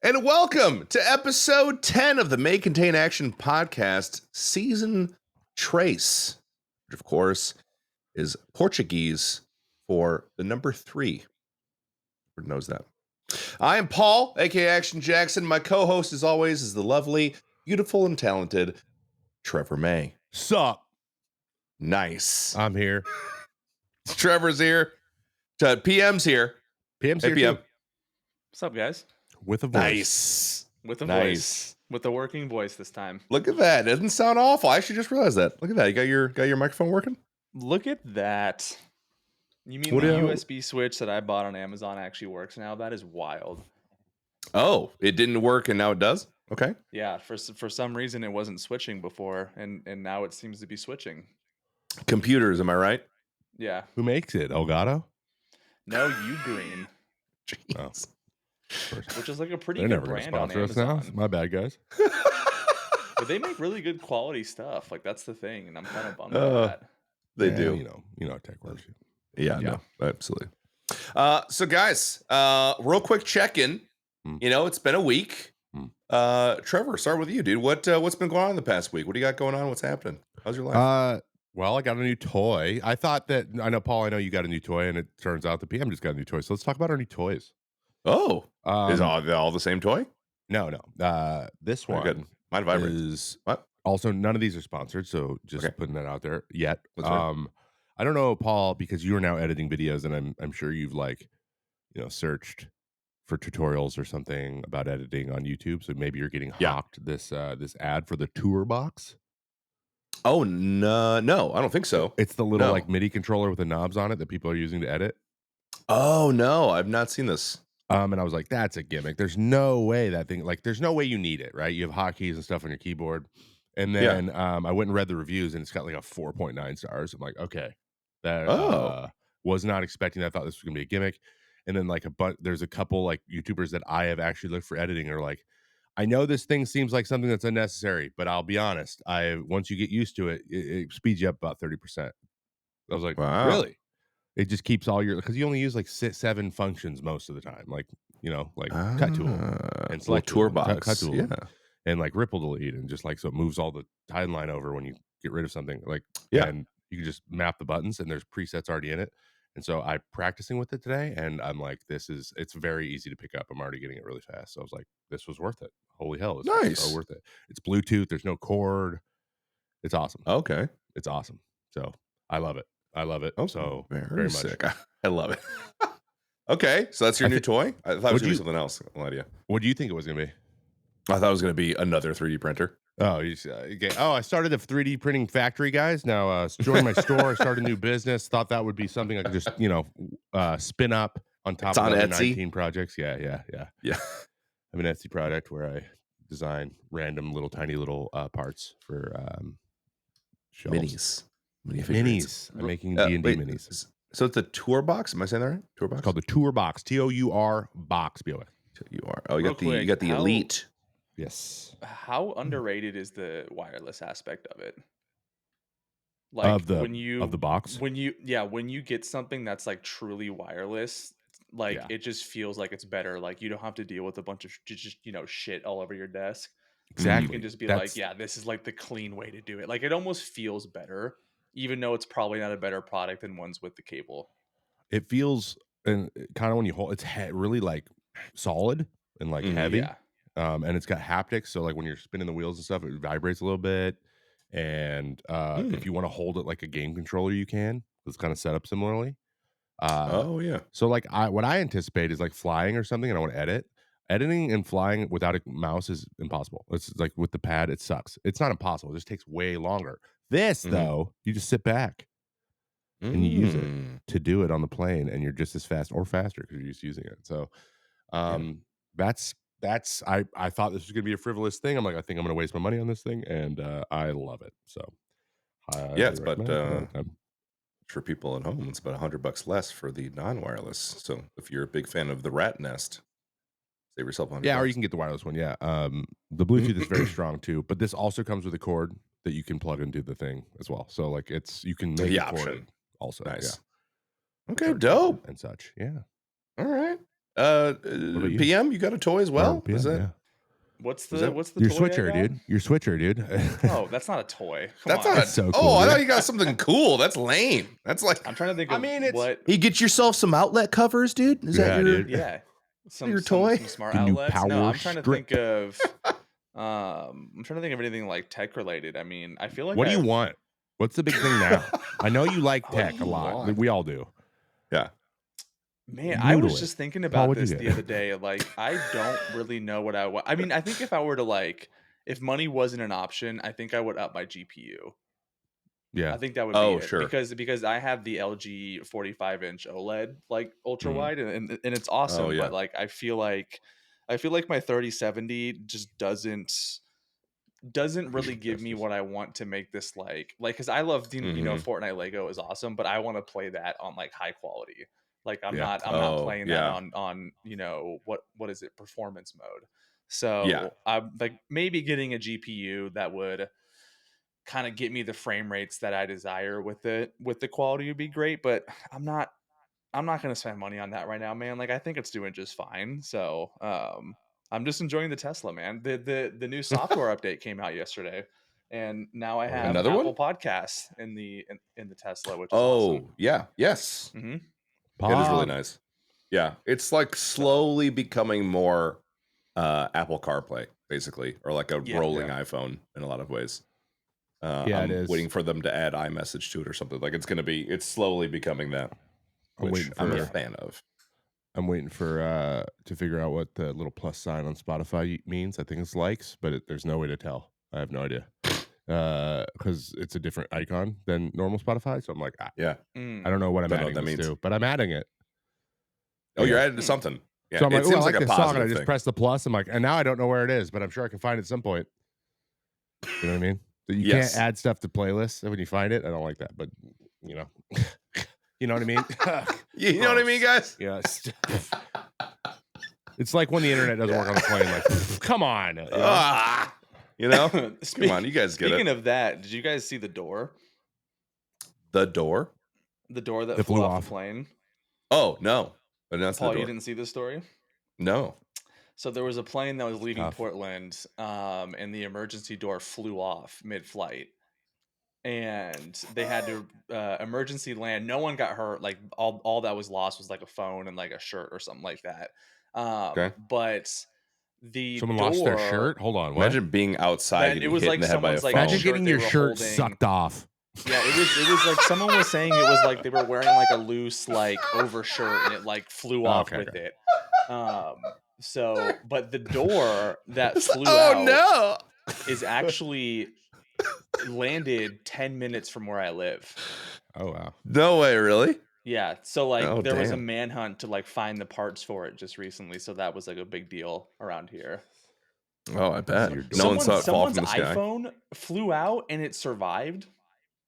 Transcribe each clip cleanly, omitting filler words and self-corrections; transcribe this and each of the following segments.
And welcome to episode 10 of the May Contain Action podcast, Season Trace, which of course is Portuguese for the number 3. Who knows that? I am Paul, aka Action Jackson. My co-host, as always, is the lovely, beautiful, and talented Trevor May. Sup? Nice. I'm here. Trevor's here. PM's here. PM's Hey, here PM. too. What's up, guys? With a voice. Nice. With a Nice. voice. With a working voice this time. Look at that. It doesn't sound awful. I actually just realized that. Look at that. You got your microphone working? Look at that. You mean What the do you- USB switch that I bought on Amazon actually works now? That is wild. Oh, it didn't work and now it does? Okay. Yeah, for some reason it wasn't switching before, and now it seems to be switching. Computers, am I right? Yeah. Who makes it? Elgato? No, Ugreen, Jeez. which is like a pretty They're good never going to brand on sponsor us now. Amazon. My bad, guys. But they make really good quality stuff. Like, that's the thing, and I'm kind of bummed about that. They Yeah, do. You know how tech works. Yeah, Yeah. no, absolutely. So guys, real quick check-in. You know, it's been a week. Trevor, start with you, dude. What's been going on in the past week? What do you got going on? What's happening? How's your life? Well, I got a new toy. I know, Paul, I know you got a new toy, and it turns out the PM just got a new toy. So let's talk about our new toys. Oh, is all the same toy? No. This Oh, one good. Mine vibrates. is What? also none of these are sponsored, so just Okay. putting that out there yet. That's right. I don't know, Paul, because you are now editing videos, and I'm sure you've searched for tutorials or something about editing on YouTube. So maybe you're getting hawked this ad for the Tour Box. Oh no, I don't think so. It's the little No. MIDI controller with the knobs on it that people are using to edit. Oh no, I've not seen this. And I was like, that's a gimmick. There's no way that thing, there's no way you need it, right? You have hotkeys and stuff on your keyboard. And then I went and read the reviews, and it's got like a 4.9 stars. I'm like, okay, that was not expecting that. I thought this was gonna be a gimmick. And then there's a couple YouTubers that I have actually looked for editing are like, I know this thing seems like something that's unnecessary, but I'll be honest, once you get used to it, it speeds you up about 30%. I was like, Wow. really? It just keeps all because you only use 7 functions most of the time, cut tool and select Tour tool, box, cut tool, yeah, and ripple delete, and just so it moves all the timeline over when you get rid of something. And you can just map the buttons, and there's presets already in it. And so I'm practicing with it today, and I'm like, it's very easy to pick up. I'm already getting it really fast. So I was like, this was worth it. Holy hell, this was so worth it. It's Bluetooth. There's no cord. It's awesome. Okay, it's awesome. So I love it. Oh, so very much. Sick. I love it. Okay, so that's your new toy? I thought it was going to be something else. I'll lie to you. What do you think it was going to be? I thought it was going to be another 3D printer. Oh, I started a 3D printing factory, guys. Now joined my store. I started a new business. Thought that would be something I could just, spin up on top of the 19 projects. Yeah. I have an Etsy product where I design random tiny little parts for Minis. Minis. I'm making D&D minis. So it's a Tour Box. Am I saying that right? Tour Box. It's called the Tour Box. TOUR box. BOX. TOUR. Oh, you got the Elite. Yes. How underrated is the wireless aspect of it? Of the box? When you get something that's truly wireless, it just feels like it's better. You don't have to deal with a bunch of shit all over your desk. Exactly. You can just be this is the clean way to do it. It almost feels better, even though it's probably not a better product than ones with the cable. It feels, and kind of when you hold, it's really solid and heavy. Yeah. And it's got haptics, so when you're spinning the wheels and stuff, it vibrates a little bit. And if you want to hold it like a game controller, you can. It's kind of set up similarly. So what I anticipate is flying or something, and I want to edit. Editing and flying without a mouse is impossible. It's with the pad, it sucks. It's not impossible. It just takes way longer. This though, you just sit back and you use it to do it on the plane, and you're just as fast or faster because you're just using it. So that's I thought this was gonna be a frivolous thing. I'm like, I think I'm gonna waste my money on this thing, and I love it. So it's about for people at home, it's about $100 less for the non-wireless. So if you're a big fan of the Rat Nest, save yourself $100. Yeah, or you can get the wireless one. Yeah, the Bluetooth is very strong too, but this also comes with a cord that you can plug into the thing as well. So you can make the a cord option also. Nice. Yeah. Okay, dope and such. Yeah. All right. PM, you got a toy as well? PM, Is that? Yeah. What's Is the that- what's the Your toy I switcher, got? dude. Your switcher, dude. Oh, that's not a toy. Come That's on. not. so cool, I dude. thought you got something cool. That's lame. That's like. I'm trying to think I of mean, it's. what. You get yourself some outlet covers, dude. Is that Yeah, your? dude. Yeah, your toy? some smart The new outlets. No, power I'm trying to strip. think of. I'm trying to think of anything like tech related. I mean, I feel like What do you want? What's the big thing now? I know you like What do tech a you lot. want? We all do. Yeah. Man, I was Noodle it. just thinking Paul, about what'd you this get? the other day. Like, I don't really know what I want. I mean, I think if I were to like, if money wasn't an option, I think I would up my GPU. Yeah. I think that would be it sure. because I have the LG 45-inch OLED like ultra wide and it's awesome. yeah. But like, I feel like my 3070 just doesn't really give me what I want to make this like because I love Fortnite Lego is awesome, but I want to play that on like high quality. Like I'm Yeah. not playing that on what is it, performance mode. So I'm like maybe getting a GPU that would kind of get me the frame rates that I desire with the quality would be great, but I'm not going to spend money on that right now, man. Like I think it's doing just fine. So, I'm just enjoying the Tesla, man. The new software update came out yesterday, and now I have Another Apple one? Podcasts in the Tesla, which is awesome. Yes. Mm-hmm. It is really nice. Yeah, it's like slowly becoming more Apple CarPlay, basically, or like a rolling iPhone in a lot of ways. I'm it is. waiting for them to add iMessage to it or something. Like it's slowly becoming that, which I'm a fan of. I'm waiting for to figure out what the little plus sign on Spotify means. I think it's likes, but there's no way to tell. I have no idea because it's a different icon than normal Spotify. So I'm like, I don't know what I'm adding this to, but I'm adding it. Oh, you're adding to something. Yeah, so I'm like, it seems I like a this song, and I positive just thing. press the plus. I'm like, and now I don't know where it is, but I'm sure I can find it at some point. You know what I mean? So you can't add stuff to playlists when you find it. I don't like that, but you know, you know what I mean? You know what I mean, guys? Yes. It's like when the internet doesn't work on the plane. Like, come on. You know? Come on, you guys get it. Speaking of that, did you guys see the door? The door? The door that flew off the plane? Oh, no. But that's Paul, the door. you didn't see this story? No. So there was a plane that was leaving Portland, and the emergency door flew off mid-flight. And they had to emergency land. No one got hurt. Like all that was lost was like a phone and like a shirt or something like that. But someone lost their shirt. Hold on, what? Imagine being outside. It was like someone's like imagine getting your shirt sucked off. Yeah, it was like someone was saying it was like they were wearing like a loose like overshirt and it like flew off with it. So, but the door that flew out is actually landed 10 minutes from where I live. Oh wow. No way, really? Yeah. So like there was a manhunt to like find the parts for it just recently. So that was like a big deal around here. Oh, I bet. No one saw it fall from the sky. Someone's iPhone flew out and it survived.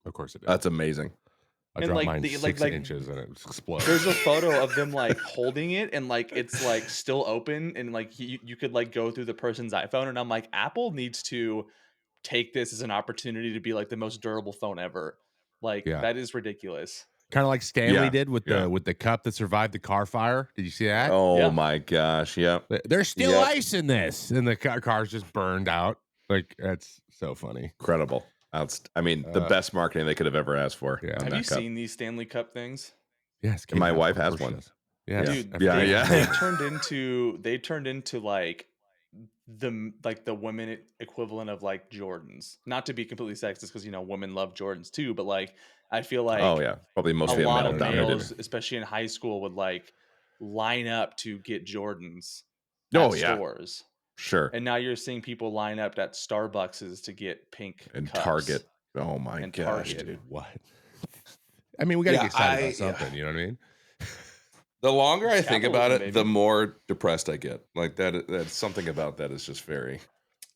Of course it did. That's amazing. I dropped mine 6 inches and it exploded. There's a photo of them like holding it and like it's like still open and like you could like go through the person's iPhone and I'm like, Apple needs to take this as an opportunity to be like the most durable phone ever. Like that is ridiculous. Kind of like Stanley did with the cup that survived the car fire. Did you see that? Oh my gosh, yeah. There's still ice in this, and the car's just burned out. Like that's so funny. Incredible. I mean, the best marketing they could have ever asked for. Yeah. Have you seen these Stanley Cup things? Yes, my wife has one. Yeah, dude. They turned into like the women equivalent of like Jordans. Not to be completely sexist, because women love Jordans too, but like I feel like probably most a lot of male males, especially in high school, would like line up to get Jordans at stores. Sure. And now you're seeing people line up at Starbucks to get pink and cups. Target. Oh my gosh, dude. What? I mean, we gotta get excited about something. You know what I mean? The longer I think about it, the more depressed I get. Like that's something about that is just very.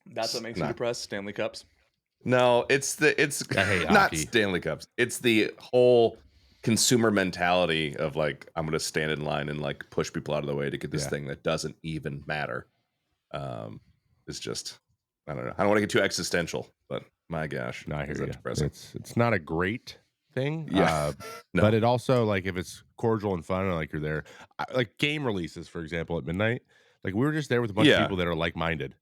That's what makes you depressed. Stanley Cups. No, it's I hate not hockey. Stanley Cups. It's the whole consumer mentality of like, I'm gonna stand in line and like push people out of the way to get this thing that doesn't even matter. It's just, I don't know. I don't want to get too existential, but my gosh, No, I hear you. Depressing. It's not a great thing. Yeah. No. But it also, like, if it's cordial and fun and like you're there, like game releases, for example, at midnight, like we were just there with a bunch of people that are like-minded,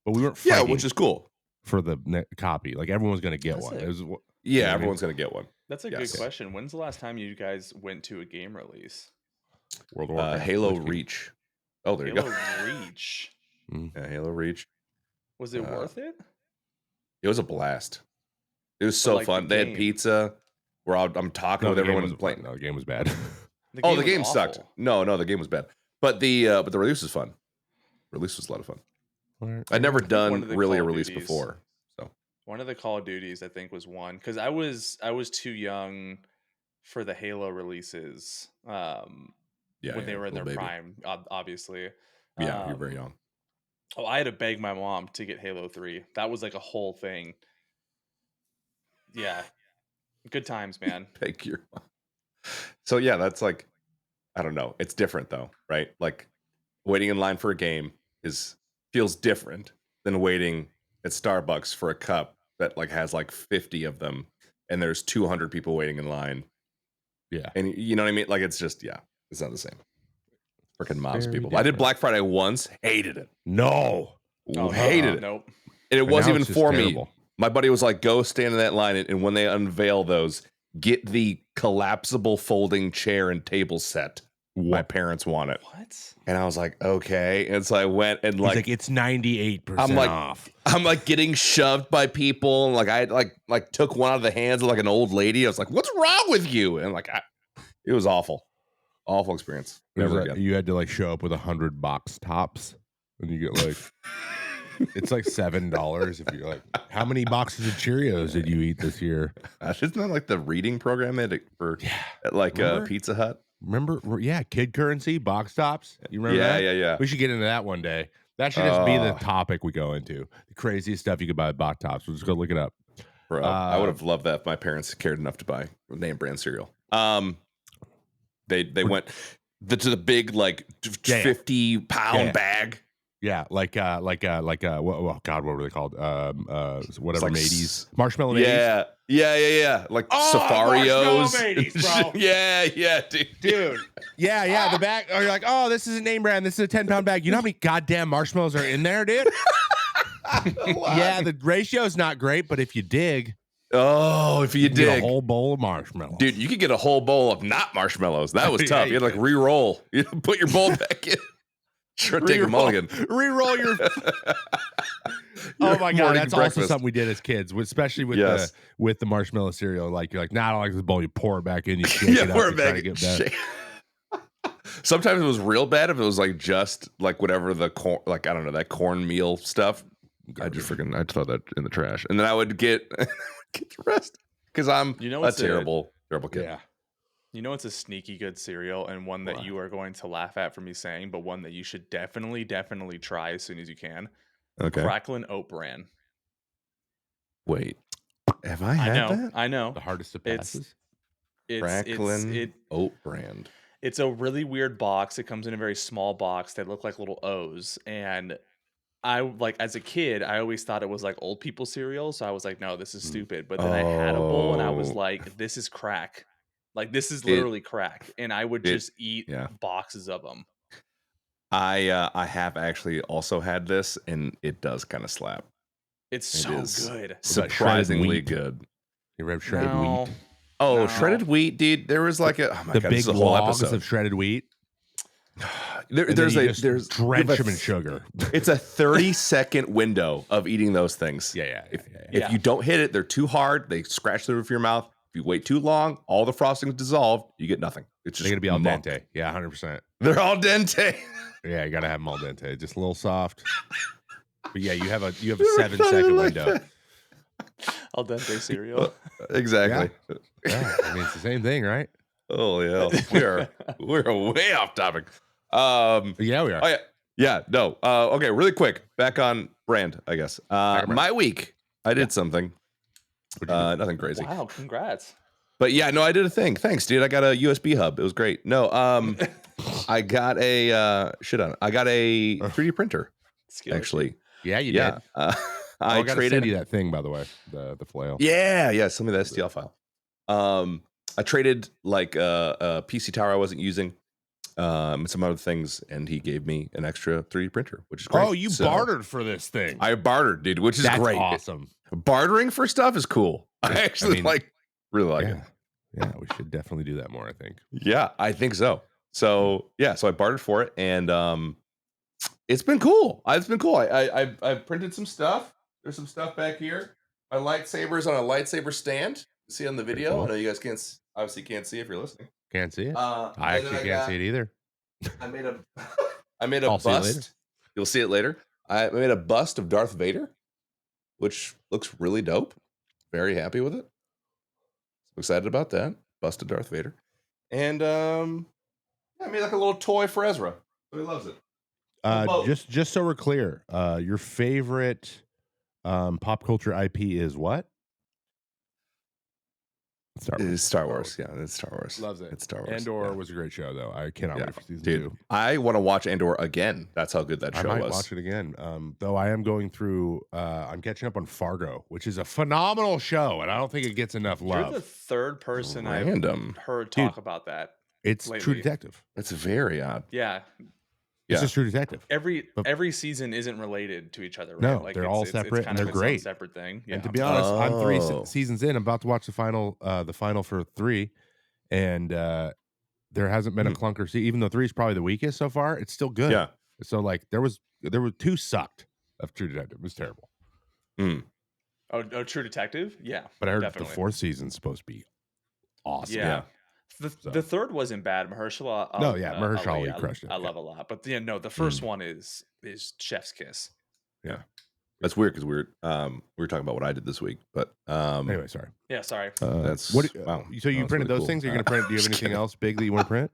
but we weren't Yeah, fighting which is cool. for the copy. Like everyone's going to get one. It was, Yeah, everyone's going to get one. That's a good question. When's the last time you guys went to a game release? World of Warcraft. Halo Reach. Oh, there you go. Halo Reach. Yeah, Halo Reach. Was it worth it? It was a blast. It was so fun. They had pizza. I'm talking with everyone playing. No, the game was bad. The game sucked. No, the game was bad. But the release was fun. Release was a lot of fun. I'd never done really a release before. So one of the Call of Duties I think was one, because I was too young for the Halo releases. When they were in their prime, obviously. Yeah, you're very young. Oh, I had to beg my mom to get Halo 3. That was like a whole thing. Yeah. Good times, man. Beg your mom. So yeah, that's like, I don't know. It's different though, right? Like waiting in line for a game feels different than waiting at Starbucks for a cup that like has like 50 of them and there's 200 people waiting in line. Yeah. And you know what I mean? Like it's just, it's not the same. Freaking moms people. Different. I did Black Friday once, hated it. No. Hated it. Nope. And it wasn't even for me. My buddy was like, go stand in that line, and when they unveil those, get the collapsible folding chair and table set. My parents want it. What? And I was like, okay. And so I went and like it's 98% off. I'm like getting shoved by people. And like I like took one out of the hands of like an old lady. I was like, what's wrong with you? And like it was awful. Awful experience. Never again. You had to like show up with 100 box tops, and you get like it's like $7 if you're like, how many boxes of Cheerios did you eat this year? Isn't that like the reading program at Pizza Hut? Remember? Yeah, kid currency, box tops. You remember that? Yeah. We should get into that one day. That should just be the topic we go into. The craziest stuff you could buy at box tops. We'll just go look it up. Bro, I would have loved that if my parents cared enough to buy name brand cereal. They went to the big like 50-pound bag. Yeah, like God, what were they called? Whatever, like mateys, marshmallow mateys. Yeah. Like Safarios. Mateys, bro. yeah, dude. Yeah. The bag. Or you're like, oh, this is a name brand. This is a 10-pound bag. You know how many goddamn marshmallows are in there, dude? Yeah, the ratio's not great, but if you dig. Oh, if you dig, get a whole bowl of marshmallows, dude. You could get a whole bowl of not marshmallows. That was tough. You had to like re-roll. You put your bowl back in. Sure, take a mulligan. Re-roll your. Oh my god, that's also something we did as kids, especially with the marshmallow cereal. Like you're like, nah, I don't like this bowl. You pour it back in. You shake it up. Pour it back in. Sometimes it was real bad if it was like just like whatever the corn, like I don't know, that cornmeal stuff. I'd throw that in the trash, and then I would get the rest because I'm a terrible kid. Yeah. You know, it's a sneaky good cereal and one that you are going to laugh at for me saying, but one that you should definitely try as soon as you can. Okay. Cracklin' Oat Bran. Wait, have I had that? I know. The hardest of passes. Cracklin' Oat Bran. It's a really weird box. It comes in a very small box. They look like little O's. And I like as a kid, I always thought it was like old people cereal. So I was like, no, this is stupid. But then I had a bowl and I was like, this is crack. Like this is literally crack, and I would just eat boxes of them. I have actually also had this, and it does kind of slap. It's so good, surprisingly good. You ever have shredded wheat? Oh, shredded wheat, dude. There was like the big logs of shredded wheat. There's drench them in sugar. It's a 30-second window of eating those things. Yeah. If you don't hit it, they're too hard. They scratch the roof of your mouth. If you wait too long, all the frosting's dissolved. You get nothing. It's just they're gonna be al dente. Yeah, 100%. They're al dente. Yeah, you gotta have them al dente. Just a little soft. But yeah, you have a 7-second window. Al dente cereal. Exactly. Yeah, I mean it's the same thing, right? Oh yeah, we're way off topic. Yeah, we are. Oh yeah. No. Okay, really quick. Back on brand, I guess. My week, I did something. Nothing crazy. Wow, congrats. But yeah, no, I did a thing. Thanks, dude. I got a USB hub. It was great. No, I got a I got a 3D printer. Actually. Yeah, you did. I gotta send you that thing, by the way. The flail. Yeah. Send me the STL file. I traded like a PC tower I wasn't using, and some other things, and he gave me an extra 3D printer, which is great. Oh, you bartered for this thing. I bartered, dude, which is That's great. Awesome. Bartering for stuff is cool. I actually really like it. Yeah, we should definitely do that more, I think. Yeah, I think so. So I bartered for it, and it's been cool. It's been cool. I printed some stuff. There's some stuff back here. My lightsaber's on a lightsaber stand. See on the video. Cool. I know you guys can't see if you're listening. Can't see it. I actually can't see it either. I made a bust. You'll see it later. I made a bust of Darth Vader, which looks really dope. Very happy with it. I'm excited about that. Bust of Darth Vader. And I made like a little toy for Ezra. So he loves it. Just so we're clear, your favorite pop culture IP is what? Star Wars. Yeah, it's Star Wars. Loves it. It's Star Wars. Andor was a great show, though. I cannot wait for season 2. I want to watch Andor again. That's how good that show was. I might watch it again. Though I am going through. I'm catching up on Fargo, which is a phenomenal show, and I don't think it gets enough love. You're the third person I've heard talk about that. It's lately. True Detective. It's very odd. Yeah. It's just True Detective. Every season isn't related to each other, right? No, they're all separate, and they're great. Separate thing. Yeah. And to be honest, I'm 3 seasons in. I'm about to watch the final for 3, and there hasn't been a clunker. Even though 3 is probably the weakest so far, it's still good. Yeah. So like there were 2 sucked of True Detective. It was terrible. Oh, True Detective? Yeah. But I heard the 4th season's supposed to be awesome. Yeah. The third wasn't bad. Mahershala. Mahershala Ali crushed it. I love a lot, but the first one is chef's kiss. Yeah, that's weird because we were talking about what I did this week, but anyway, sorry. Yeah, sorry. That's wow. So you printed those things? Are you gonna print? Do you have anything else big that you want to print?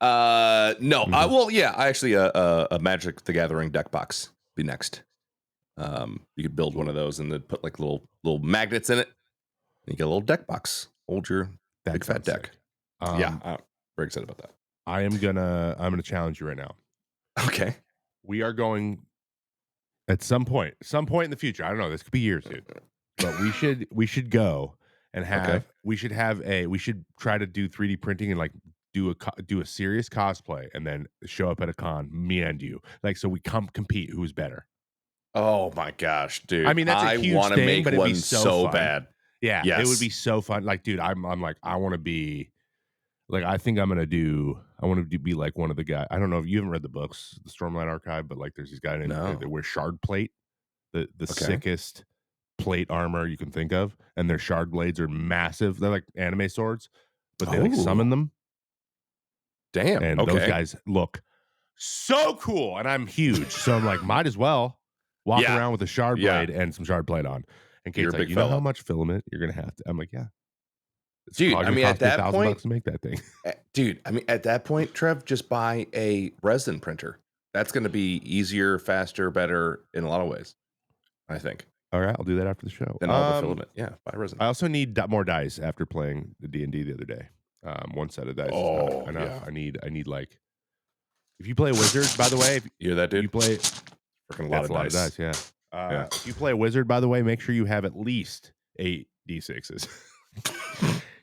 No. I actually a Magic the Gathering deck box be next. You could build one of those and then put like little magnets in it. And you get a little deck box. Hold your big fat deck. Sick. I'm very excited about that. I'm gonna challenge you right now. Okay. We are going at some point in the future. I don't know. This could be years, dude. But we should go and have. We should try to do 3D printing and like do a serious cosplay and then show up at a con, me and you, like so we compete who's better. Oh my gosh, dude! I mean, that's a huge thing, make but it'd one be so bad. Yeah, yes. It would be so fun. Like, dude, I'm like, I want to be. Like, I think I want to be like one of the guys. I don't know if you haven't read the books, the Stormlight Archive, but like there's these guys that wear shard plate, the sickest plate armor you can think of. And their shard blades are massive. They're like anime swords, but they like summon them. Damn. And those guys look so cool. And I'm huge. So I'm like, might as well walk around with a shard blade and some shard plate on. And Kate's like, you know how much filament you're going to have to. I'm like, yeah. Dude, I mean, at that point, to make that thing. Dude, I mean, at that point, Trev, just buy a resin printer. That's going to be easier, faster, better in a lot of ways, I think. All right, I'll do that after the show. And all the filament, buy resin. I also need more dice after playing the D&D the other day. One set of dice is not enough. I need like, if you play Wizard, by the way, if you hear that, dude? You play freaking a lot of dice. Yeah. If you play Wizard, by the way, make sure you have at least 8 D6s.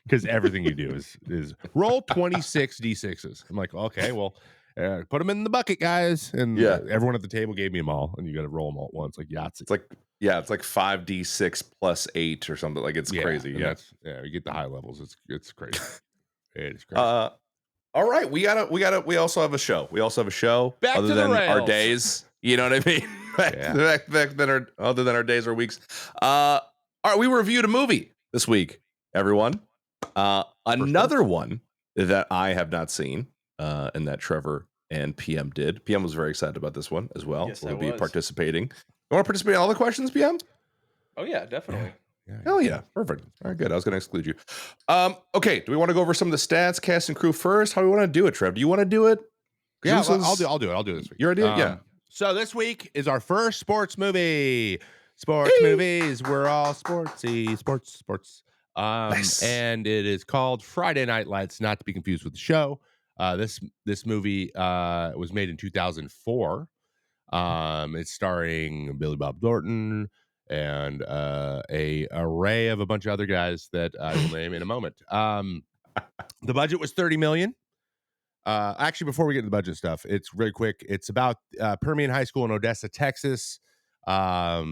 Because everything you do is roll 26 D6s. I'm like, okay, well, put them in the bucket, guys. And everyone at the table gave me them all, and you got to roll them all at once, like Yahtzee. It's like 5D6 plus 8 or something. Like it's crazy. Yeah, you get the high levels. It's crazy. It is crazy. All right, we also have a show. Back other to than the rails. Our days. You know what I mean? Back than other than our days or weeks. All right, we reviewed a movie this week, everyone. Another one that I have not seen, and that Trevor and PM did. PM was very excited about this one as well. Yes, we'll be participating. You want to participate in all the questions, PM? Oh yeah, definitely. Hell yeah, perfect. All right, good. I was going to exclude you. Okay, do we want to go over some of the stats, cast and crew first? How do we want to do it, Trev? Do you want to do it? Yeah, I'll do it. I'll do it this week. Your idea? Yeah. So this week is our first sports movie. Sports movies. We're all sportsy. Sports. Nice. And it is called Friday Night Lights, not to be confused with the show. This movie was made in 2004. It's starring Billy Bob Thornton, and a array of a bunch of other guys that I will name in a moment. The budget was $30 million. Actually, before we get to the budget stuff, it's really quick. It's about Permian High School in Odessa, Texas. As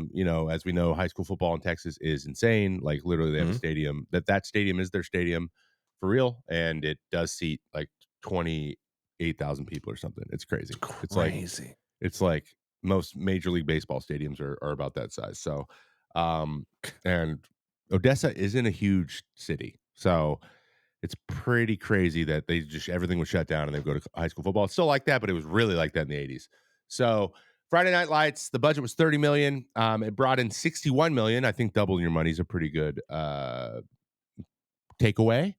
we know, high school football in Texas is insane. Like literally, they have a stadium that stadium is their stadium for real, and it does seat like 28,000 people or something. It's crazy. It's like most Major League Baseball stadiums are about that size. So, and Odessa isn't a huge city, so it's pretty crazy that they just everything was shut down and they go to high school football. It's still like that, but it was really like that in the 80s. So Friday Night Lights, the budget was $30 million. It brought in $61 million. I think doubling your money is a pretty good takeaway.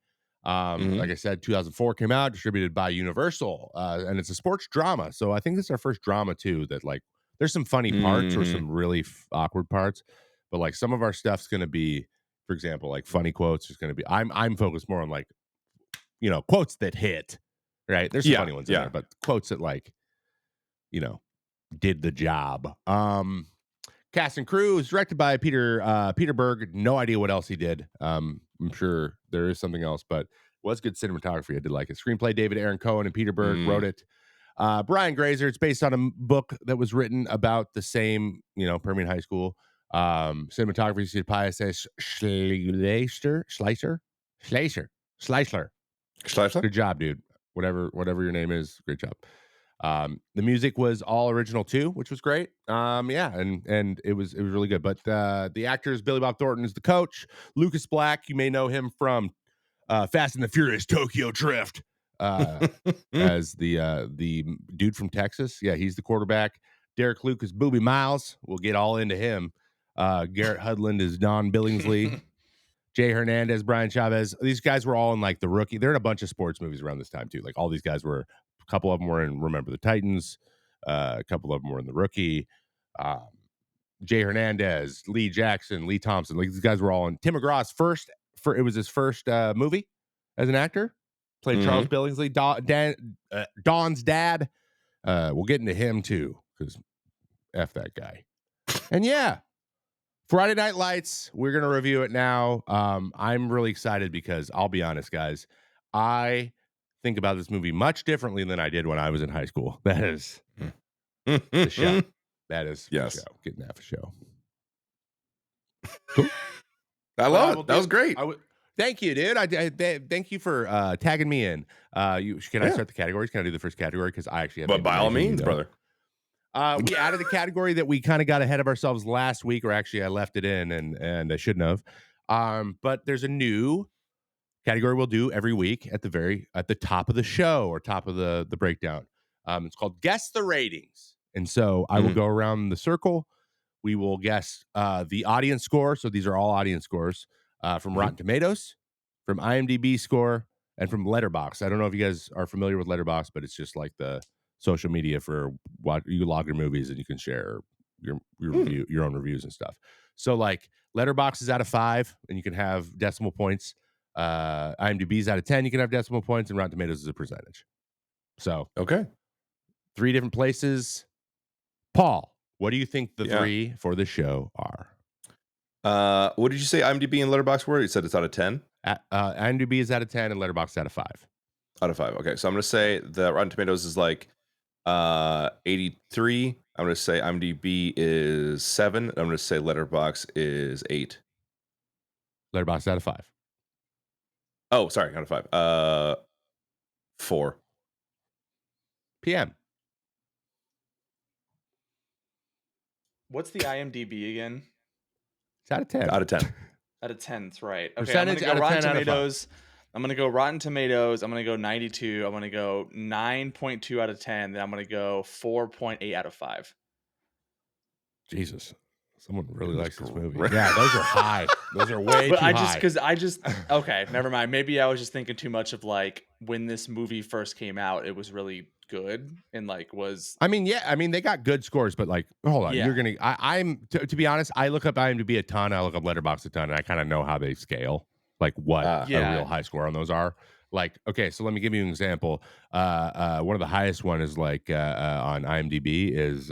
Like I said, 2004 came out, distributed by Universal, and it's a sports drama. So I think this is our first drama too. That like there's some funny parts or some really awkward parts, but like some of our stuff's going to be, for example, like funny quotes is going to be. I'm focused more on like quotes that hit, right? There's some funny ones in there, but quotes that like did the job. Cast and crew is directed by Peter Berg. No idea what else he did. I'm sure there is something else, but was good cinematography. I did like it. Screenplay David Aaron Cohen and Peter Berg wrote it. Brian Grazer. It's based on a book that was written about the same, Permian High School. Cinematography Sid Pius Schleicher. Good job, dude. Whatever your name is, great job. The music was all original too, which was great. And it was really good. But the actors, Billy Bob Thornton is the coach. Lucas Black, you may know him from Fast and the Furious Tokyo Drift as the dude from Texas. Yeah, he's the quarterback. Derek Luke is Booby Miles. We'll get all into him. Garrett Hudland is Don Billingsley. Jay Hernandez, Brian Chavez. These guys were all in like The Rookie. They're in a bunch of sports movies around this time too. Like all these guys were. A couple of them were in Remember the Titans. A couple of them were in The Rookie. Jay Hernandez, Lee Jackson, Lee Thompson. Like these guys were all in. Tim McGraw's it was his first movie as an actor. Played Charles Billingsley, Don's dad. We'll get into him too because F that guy. And yeah. Friday Night Lights, we're going to review it now. I'm really excited because I'll be honest, guys, I think about this movie much differently than I did when I was in high school. That is the show. That is the show. Getting that for show. Cool. I love it. That was great. Thank you, dude. Thank you for tagging me in. I start the categories? Can I do the first category? Because I actually have. But by all means, brother. We added a category that we kind of got ahead of ourselves last week, or actually I left it in and I shouldn't have. But there's a new category we'll do every week at the top of the show or top of the breakdown. It's called Guess the Ratings. And so I will go around the circle. We will guess the audience score. So these are all audience scores from Rotten Tomatoes, from IMDb score, and from Letterboxd. I don't know if you guys are familiar with Letterboxd, but it's just like the social media for what you log your movies and you can share your review, your own reviews and stuff. So like Letterboxd is out of 5 and you can have decimal points. IMDb is out of 10. You can have decimal points, and Rotten Tomatoes is a percentage. So okay, 3 different places. Paul, what do you think the 3 for the show are? What did you say IMDb and Letterboxd were? You said it's out of 10? IMDb is out of 10 and Letterboxd out of 5. Out of 5. Okay, so I'm going to say the Rotten Tomatoes is like 83. I'm going to say IMDb is 7. I'm going to say Letterboxd is 8. Letterboxd out of 5. Oh, sorry, out of 5. 4. PM. What's the IMDb again? It's out of 10. Out of 10. Out of 10, that's right. Okay, Percentage I'm going to go out of 10 Rotten Tomatoes. I'm going to go Rotten Tomatoes. I'm going to go 92. I'm going to go 9.2 out of 10. Then I'm going to go 4.8 out of 5. Jesus. Someone really likes this movie. Yeah, those are high. Those are way but too high. Okay, never mind. Maybe I was just thinking too much of like when this movie first came out, it was really good and like was. I mean, they got good scores, but like, hold on, you're gonna. I'm to be honest, I look up IMDb a ton. I look up Letterboxd a ton, and I kind of know how they scale, like what a real high score on those are. Like, okay, so let me give you an example. One of the highest one is like on IMDb is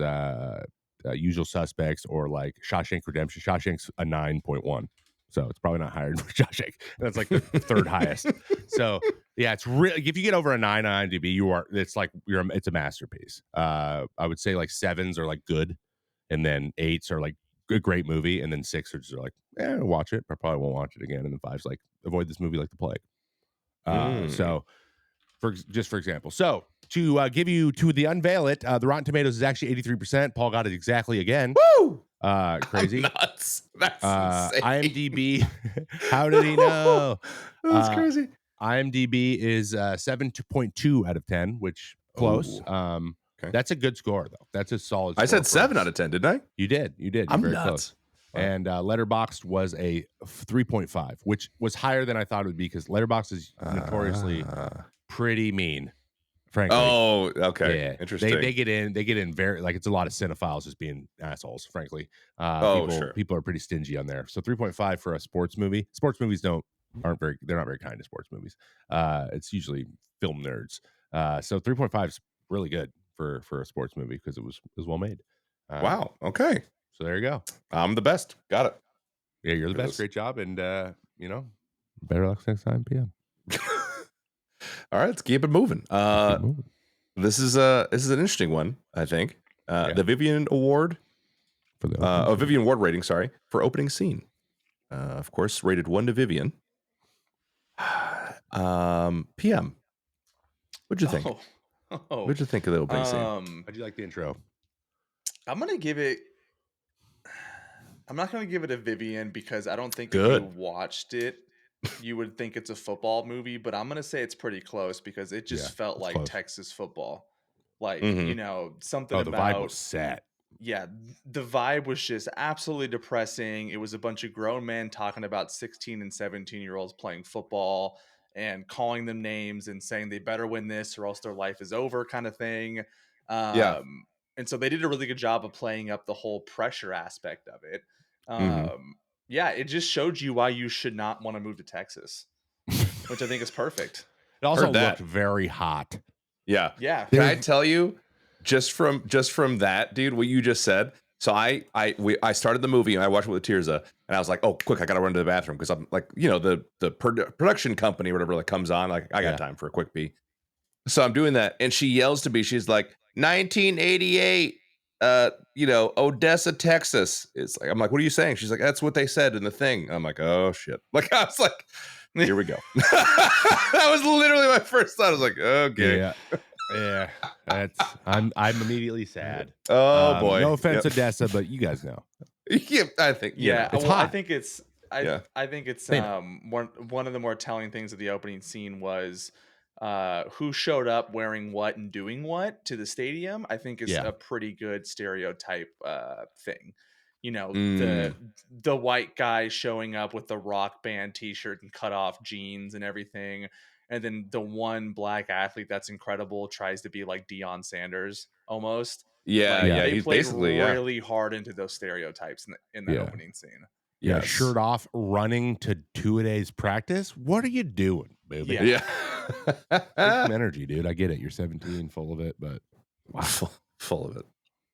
Usual Suspects or like Shawshank Redemption. Shawshank's a 9.1. So it's probably not higher than Shawshank. That's like the third highest. So yeah, it's really, if you get over a 9 on IMDb, it's a masterpiece. I would say like 7s are like good, and then 8s are like a great movie, and then 6 are just like, watch it. I probably won't watch it again. And then 5's like, avoid this movie like the plague. So for example, so to give you to the unveil it, the Rotten Tomatoes is actually 83%. Paul got it exactly again. Woo! Crazy. I'm nuts. That's insane. IMDb. How did he know? That's crazy. IMDb is 7.2 out of 10, which close. Okay. That's a good score though. That's a solid score. I said 7 out of 10, didn't I? You did. I'm very nuts. Close. Wow. And Letterboxd was a 3.5, which was higher than I thought it would be, because Letterboxd is notoriously pretty mean, frankly. Oh, okay. Yeah. Interesting. They get in very, like, it's a lot of cinephiles just being assholes, frankly. Sure. People are pretty stingy on there. So 3.5 for a sports movie. Sports movies they're not very kind to sports movies. It's usually film nerds. So 3.5 is really good for a sports movie, because it was well made. Wow. Okay. So there you go. I'm the best. Got it. Yeah, you're the best. Great job. And better luck next time, PM. All right, let's keep it moving. This is an interesting one, I think. The Vivian Award for the Vivian Award rating, sorry, for opening scene. Of course, rated 1 to Vivian. PM. What'd you think? What'd you think of the opening scene? How'd you like the intro? I'm not gonna give it a Vivian, because I don't think if you watched it, you would think it's a football movie. But I'm gonna say it's pretty close, because it just felt like close. Texas football. Like, something about the vibe was set. Yeah, the vibe was just absolutely depressing. It was a bunch of grown men talking about 16 and 17-year-olds playing football and calling them names and saying they better win this or else their life is over, kind of thing. And so they did a really good job of playing up the whole pressure aspect of it. Yeah, it just showed you why you should not want to move to Texas, which I think is perfect. It also looked very hot. Yeah. Can I tell you, just from that, dude, what you just said. So I started the movie and I watched it with Tirza, and I was like, oh, quick, I gotta run to the bathroom, because I'm like, the production company or whatever, like, comes on, like, I got time for a quick pee. So I'm doing that, and she yells to me. She's like, 1988, Odessa, Texas. It's like, I'm like, what are you saying? She's like, that's what they said in the thing. I'm like, oh shit. Like, I was like, here we go. That was literally my first thought. I was like, okay. Yeah. I'm immediately sad. Oh boy. No offense, Odessa, but you guys know. Yeah, I think. It's hot. I think it's one of the more telling things of the opening scene was who showed up wearing what and doing what to the stadium. I think is a pretty good stereotype thing. The white guy showing up with the rock band t-shirt and cut off jeans and everything. And then the one black athlete that's incredible tries to be like Deion Sanders almost. They he's played basically really hard into those stereotypes in that opening scene. Yeah, shirt off, running to 2-a-days practice. What are you doing, baby? Yeah. Take some energy, dude. I get it. You're 17, full of it, but wow, full of it.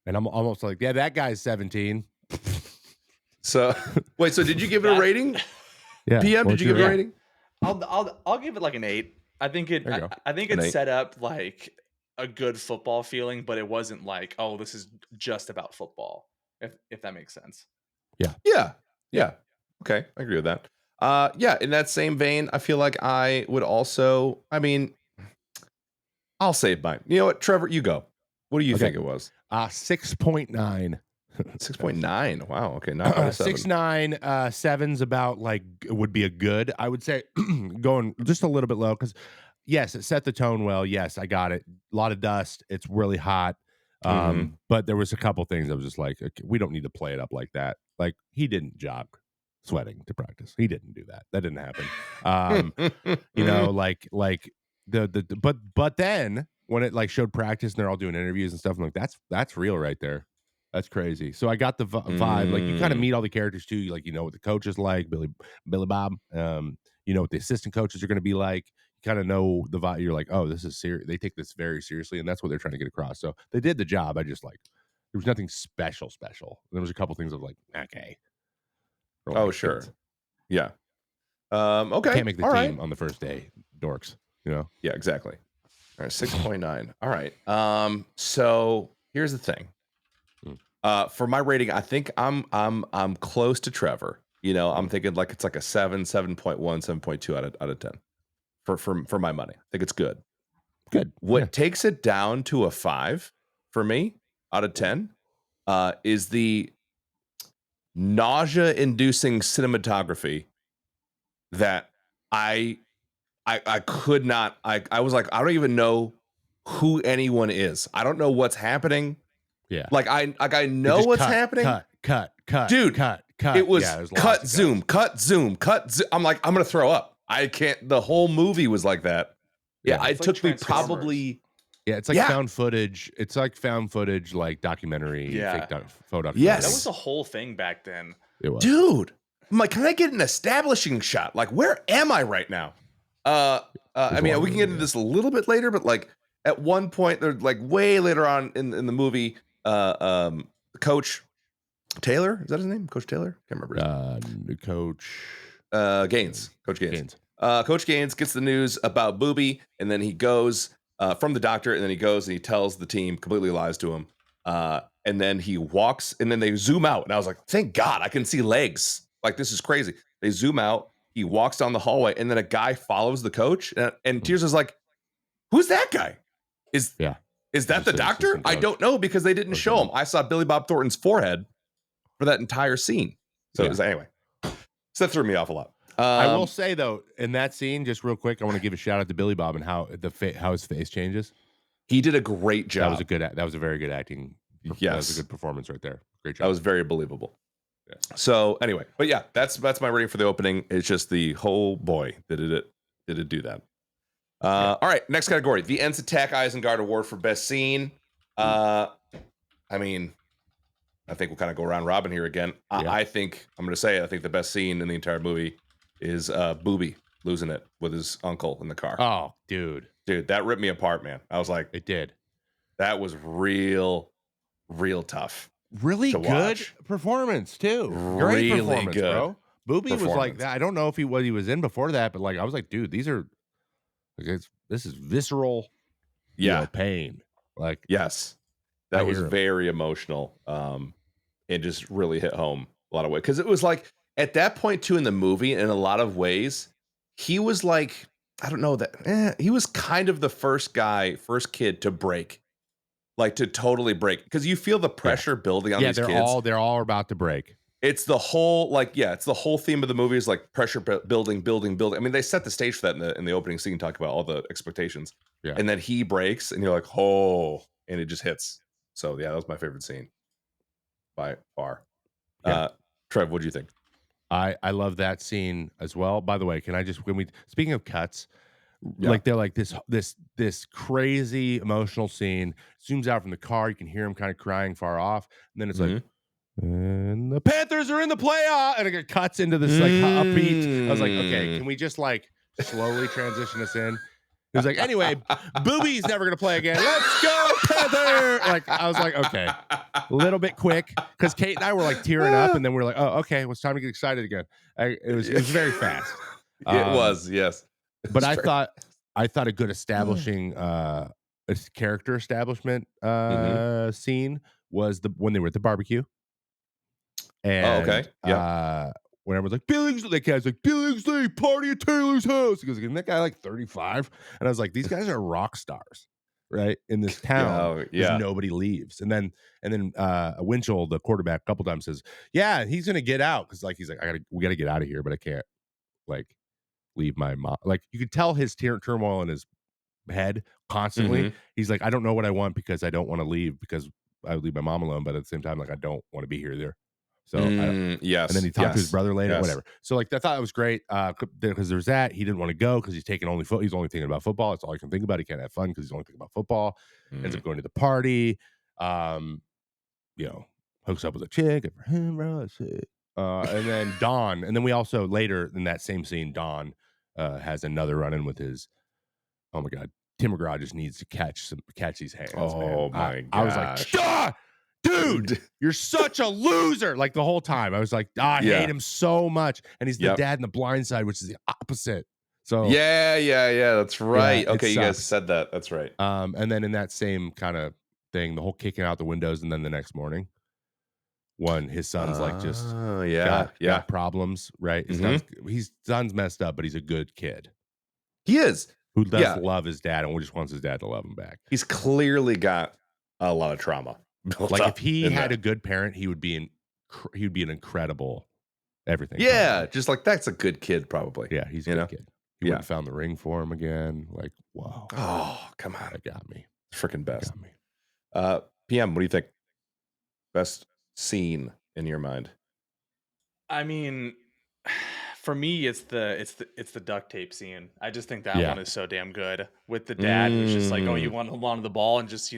And I'm almost like, yeah, that guy's 17. So wait, so did you give it a rating? Yeah. PM, did you give it a rating? I'll give it like an 8. I think it set up like a good football feeling, but it wasn't like, oh, this is just about football. If that makes sense. Yeah. Okay, I agree with that. In that same vein, I feel like I would also. I mean, I'll save mine. You know what, Trevor? You go. What do you think it was? 6.9. 6.9. Wow. Okay. Not out of 7. 6.9. 7's about like would be a good. I would say going just a little bit low, because yes, it set the tone well. Yes, I got it. A lot of dust. It's really hot. But there was a couple things I was just like, okay, we don't need to play it up like that. Like, he didn't jog sweating to practice. He didn't do that. That didn't happen. But then when it like showed practice and they're all doing interviews and stuff, I'm like, that's real right there. That's crazy. So I got the vibe. Like, you kind of meet all the characters too. You, like, what the coach is like, Billy Bob. What the assistant coaches are going to be like. You kind of know the vibe. You're like, oh, this is serious. They take this very seriously, and that's what they're trying to get across. So they did the job. I just like there was nothing special. There was a couple things of like, okay. Oh, sure. Kids. Yeah. Okay. Can't make the All team right. on the first day, dorks. Yeah, exactly. All right, 6.9. All right. So here's the thing. For my rating, I think I'm close to Trevor. I'm thinking like it's like a 7, 7.1, 7.2 out of 10 for my money. I think it's good. Good. What takes it down to a 5 for me out of 10 is the nausea-inducing cinematography that I could not. I was like, I don't even know who anyone is. I don't know what's happening. Yeah. Like I know what's happening. Cut. Dude, cut. It was cut, of zoom, cut, zoom, cut. I'm like, I'm gonna throw up. I can't. The whole movie was like that. Yeah, it took me probably. Yeah, it's like found footage. It's like found footage, like documentary, fake photo documentary. Yes, that was a whole thing back then. It was. Dude, I'm like, can I get an establishing shot? Like, where am I right now? I mean, we can get into this a little bit later, but like at one point, they're like way later on in the movie, Coach Taylor, is that his name? Coach Taylor? Can't remember his name. Coach Gaines. Coach Gaines. Coach Gaines gets the news about Booby, and then he goes from the doctor, and then he goes and he tells the team, completely lies to him. And then he walks, and then they zoom out. And I was like, thank God, I can see legs. Like, this is crazy. They zoom out. He walks down the hallway, and then a guy follows the coach. And Tears is like, who's that guy? Is that the doctor? I don't know, because they didn't show him. I saw Billy Bob Thornton's forehead for that entire scene. So it was, anyway. So that threw me off a lot. I will say, though, in that scene, just real quick, I want to give a shout out to Billy Bob and how his face changes. He did a great job. That was a very good acting. Yes. That was a good performance right there. Great job. That was very believable. Yes. So anyway, but yeah, that's my rating for the opening. It's just the whole boy did it do that. All right, next category. The Ents Attack Isengard Award for Best Scene. I mean, I think we'll kind of go round robin here again. I think the best scene in the entire movie is Booby losing it with his uncle in the car. Oh, dude, that ripped me apart, man. I was like, it did. That was real tough. Really good performance too. Great performance, good, bro. Booby was like that. I don't know if he was in before that, but like I was like, dude, this is visceral, pain. Like, yes, that was very emotional. It just really hit home a lot of ways, because it was like at that point too in the movie, in a lot of ways, he was like, I don't know that he was kind of the first kid to break. Like, to totally break, because you feel the pressure building on these kids. They're all about to break. It's the whole it's the whole theme of the movie is like pressure building. I mean, they set the stage for that in the opening scene, talk about all the expectations. Yeah. And then he breaks, and you're like, oh, and it just hits. So yeah, that was my favorite scene by far. Yeah. Trev, what do you think? I love that scene as well. By the way, speaking of cuts. Like they're like this crazy emotional scene zooms out from the car. You can hear him kind of crying far off, and then it's like, and the Panthers are in the playoff, and it cuts into this like upbeat. I was like, okay, can we just like slowly transition us in? It was like, anyway, Booby's never gonna play again. Let's go Panther! Like, I was like, okay, a little bit quick, because Kate and I were like tearing up, and then we were like, oh, okay, well, it's time to get excited again. It was very fast. It was, yes. But I thought a good establishing character establishment scene was when they were at the barbecue. And when everyone's like, Billingsley, the guy's like, Billingsley, party at Taylor's house. He goes, isn't that guy like 35? And I was like, these guys are rock stars, right? In this town. Nobody leaves. And then Winchell, the quarterback, a couple times says, yeah, he's gonna get out, because like he's like, we gotta get out of here, but I can't like leave my mom. Like, you could tell his turmoil in his head constantly. He's like, I don't know what I want, because I don't want to leave, because I would leave my mom alone, but at the same time, like, I don't want to be here. So and then he talked to his brother later, whatever. So like, I thought it was great, because there's that. He didn't want to go because he's only thinking about football. That's all he can think about. He can't have fun because he's only thinking about football. Ends up going to the party. Hooks up with a chick. Good for him, bro. That's it. And then Don, and then we also later in that same scene, Don has another run-in with his. Oh my God, Tim McGraw just needs to catch these hands. Oh man. my God! I was like, dude, you're such a loser. Like the whole time, I was like, I hate him so much. And he's the dad in The Blind Side, which is the opposite. So yeah, that's right. Yeah, okay, you guys said that. That's right. And then in that same kind of thing, the whole kicking out the windows, and then the next morning, when his son's like just got problems, right? His son's messed up, but he's a good kid. He is. Who does love his dad and just wants his dad to love him back. He's clearly got a lot of trauma built like up if he had there. a good parent, he would be an incredible everything. Yeah, probably. just like that's a good kid, probably. Yeah, he's a good kid. He wouldn't have found the ring for him again. Like, wow. Oh, come on. That got me. Freaking best. Got me. PM, what do you think? Best scene in your mind? I mean, for me, it's the duct tape scene. I just think that one is so damn good. With the dad who's just like, oh, you want to hold on to the ball, and just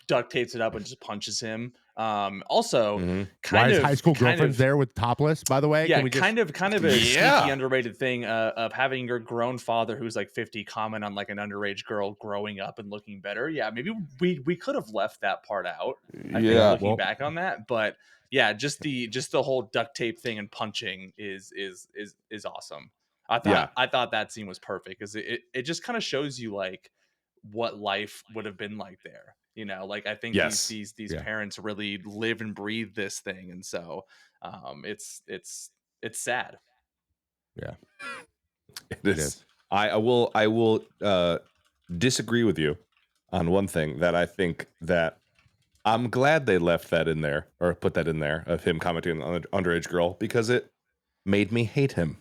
duct tapes it up and just punches him. Also, why is high school girlfriends there with topless? By the way, yeah, kind of a sneaky underrated thing of having your grown father who's like 50 comment on like an underage girl growing up and looking better. Yeah, maybe we could have left that part out. I think looking back on that, but yeah, just the whole duct tape thing and punching is awesome. I thought that scene was perfect because it just kind of shows you like what life would have been like there. Like I think these parents really live and breathe this thing, and so it's sad. Yeah, it is. I will disagree with you on one thing, that I think that I'm glad they left that in there, or put that in there, of him commenting on an underage girl, because it made me hate him.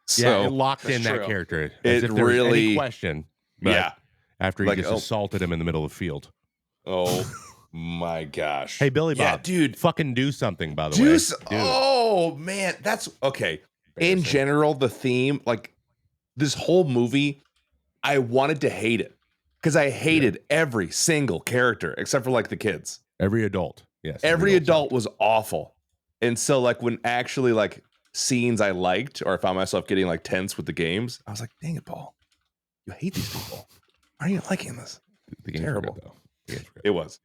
So, it locked in that character. As if there was any question. After he just assaulted him in the middle of the field. Oh my gosh. Hey, Billy Bob. Dude. Fucking do something, by the way. Oh, man. That's okay. In general, the theme, like this whole movie, I wanted to hate it. Because I hated every single character except for like the kids. Every adult. Yes. Every adult was awful. And so like when actually like scenes I liked, or I found myself getting like tense with the games, I was like, dang it, Paul. You hate these people. Why are you liking this? The game's terrible. Good, though. It was.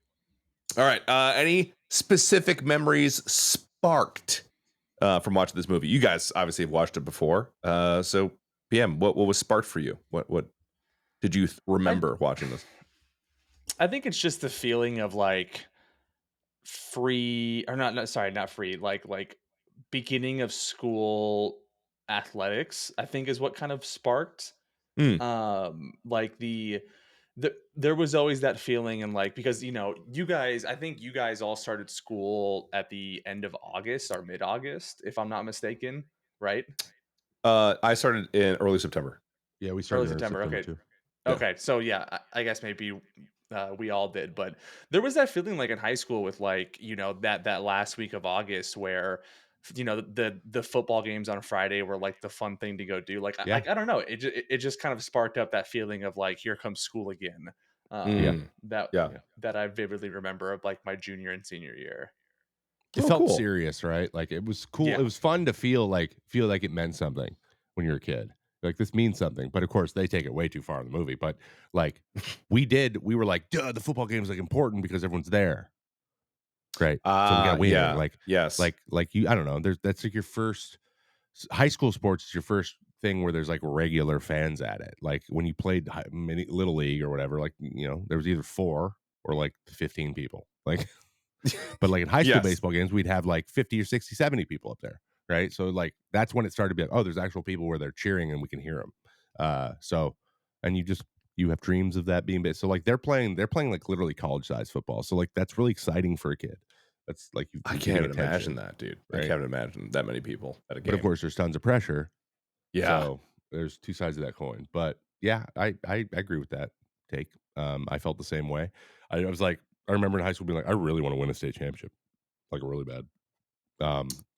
All right. Any specific memories sparked from watching this movie? You guys obviously have watched it before. So PM, what was sparked for you? What did you remember watching this? I think it's just the feeling of like free, or not free, like beginning of school athletics, I think is what kind of sparked. Like there was always that feeling, and like, because I think you guys all started school at the end of August or mid-August, if I'm not mistaken, right? I started in early September. Yeah, we started early September. Okay. Too. Okay, so yeah, I guess maybe we all did, but there was that feeling like in high school with like that last week of August where the football games on Friday were like the fun thing to go do. Like I don't know, it just kind of sparked up that feeling of like, here comes school again. That I vividly remember of like my junior and senior year. It felt serious, right? Like it was cool. Yeah. It was fun to feel like it meant something when you're a kid. Like this means something, but of course they take it way too far in the movie. But like we were like, duh, the football game is like important because everyone's there, right? So we got to win. Yeah. Like yes, like you. I don't know. That's like your first high school sports is your first thing where there's like regular fans at it. Like when you played little league or whatever, like there was either 4 or like 15 people. Like, but like in high school baseball games, we'd have like 50 or 60, 70 people up there. Right. So like, that's when it started to be like, oh, there's actual people where they're cheering and we can hear them. So, and you have dreams of that being big. So like they're playing like literally college size football. So like, that's really exciting for a kid. That's like, I can't imagine that, dude. Right? I can't imagine that many people at a game. But of course there's tons of pressure. Yeah. So there's two sides of that coin, but yeah, I agree with that take. I felt the same way. I remember in high school being like, I really want to win a state championship, like really bad.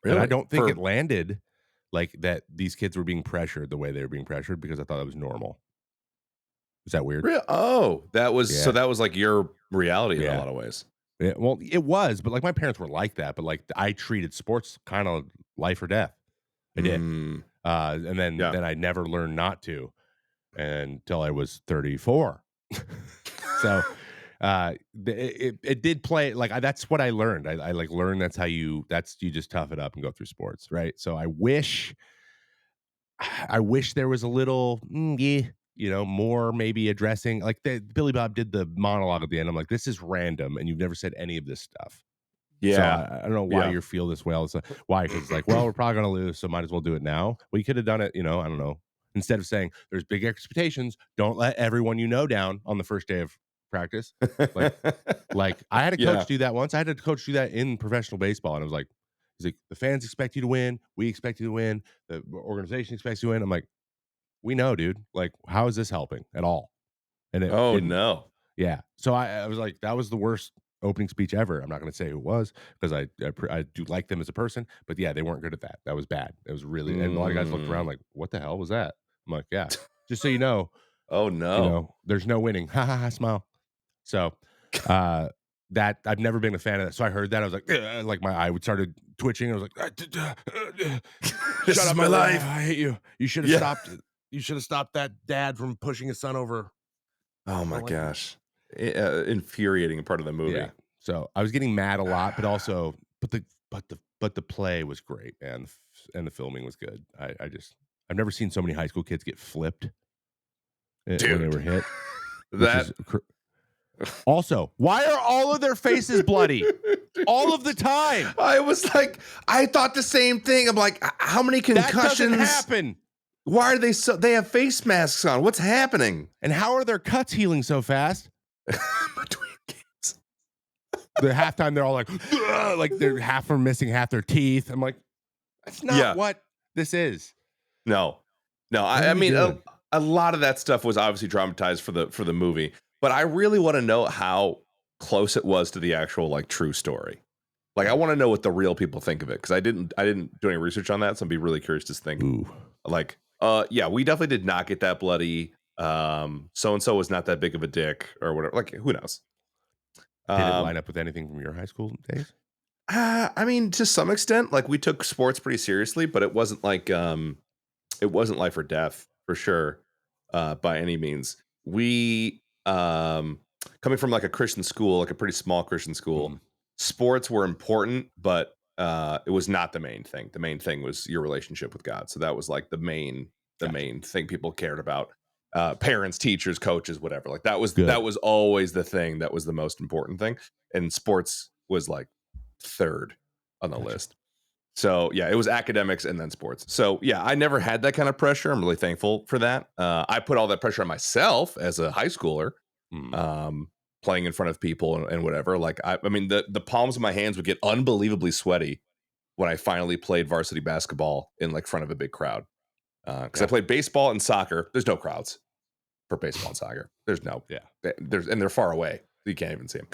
And I don't think it landed like that. These kids were being pressured the way they were being pressured, because I thought it was normal. Is that weird? Oh, that was so that was like your reality in a lot of ways. Yeah, well, it was, but like my parents were like that. But like I treated sports kind of life or death. I did, and then I never learned not to until I was 34. So it did play like that's what I learned. I like learned you just tough it up and go through sports, right? So I wish there was a little more maybe addressing like Billy Bob did the monologue at the end. I'm like, this is random, and you've never said any of this stuff. So Yeah. I don't know why you feel this way. Why? Because it's like, well, we're probably gonna lose, so might as well do it now. We could have done it, I don't know. Instead of saying there's big expectations, don't let everyone down on the first day of practice. Like I had a coach do that once. I had a coach do that in professional baseball, and I was like, he's like, the fans expect you to win, we expect you to win, the organization expects you to win. I'm like, we know, dude. Like, how is this helping at all? And it Oh didn't. no. Yeah. So I was like, that was the worst opening speech ever. I'm not going to say who it was because I do like them as a person, but yeah, they weren't good at that. That was bad. It was really, and a lot of guys looked around like, what the hell was that? I'm like, yeah, just so you know, Oh no. there's no winning. Ha ha ha, smile. So, that I've never been a fan of that. So I heard that I was like my eye would started twitching. I was like, This shut is up, my Billy. life. I hate you. You should have stopped. You should have stopped that dad from pushing his son over. Oh my gosh. Infuriating part of the movie. Yeah. So I was getting mad a lot, but also, but the play was great, and the filming was good. I've never seen so many high school kids get flipped when they were hit. That Also, why are all of their faces bloody all of the time? I was like, I thought the same thing. I'm like, how many concussions? That doesn't happen. Why are they have face masks on? What's happening? And how are their cuts healing so fast? Between games. The halftime, they're all like they're half are missing half their teeth. I'm like, that's not what this is. No. I mean, a lot of that stuff was obviously dramatized for the movie, but I really want to know how close it was to the actual like true story. Like, I want to know what the real people think of it, because I didn't do any research on that, so I'd be really curious to think. Ooh. Like, yeah, we definitely did not get that bloody. So and so was not that big of a dick or whatever. Like, who knows? Did it line up with anything from your high school days? I mean, to some extent, like we took sports pretty seriously, but it wasn't like life or death for sure, by any means. We coming from like a Christian school, like a pretty small Christian school, sports were important, but it was not the main thing. The main thing was your relationship with God. So that was like the main thing people cared about. Parents, teachers, coaches, whatever. Like that was always the thing that was the most important thing. And sports was like third on the list. So yeah, it was academics and then sports. So yeah, I never had that kind of pressure. I'm really thankful for that. I put all that pressure on myself as a high schooler, playing in front of people and whatever. Like I mean, the palms of my hands would get unbelievably sweaty when I finally played varsity basketball in like front of a big crowd. Because I played baseball and soccer. There's no crowds for baseball and soccer. There's no, and they're far away. You can't even see them.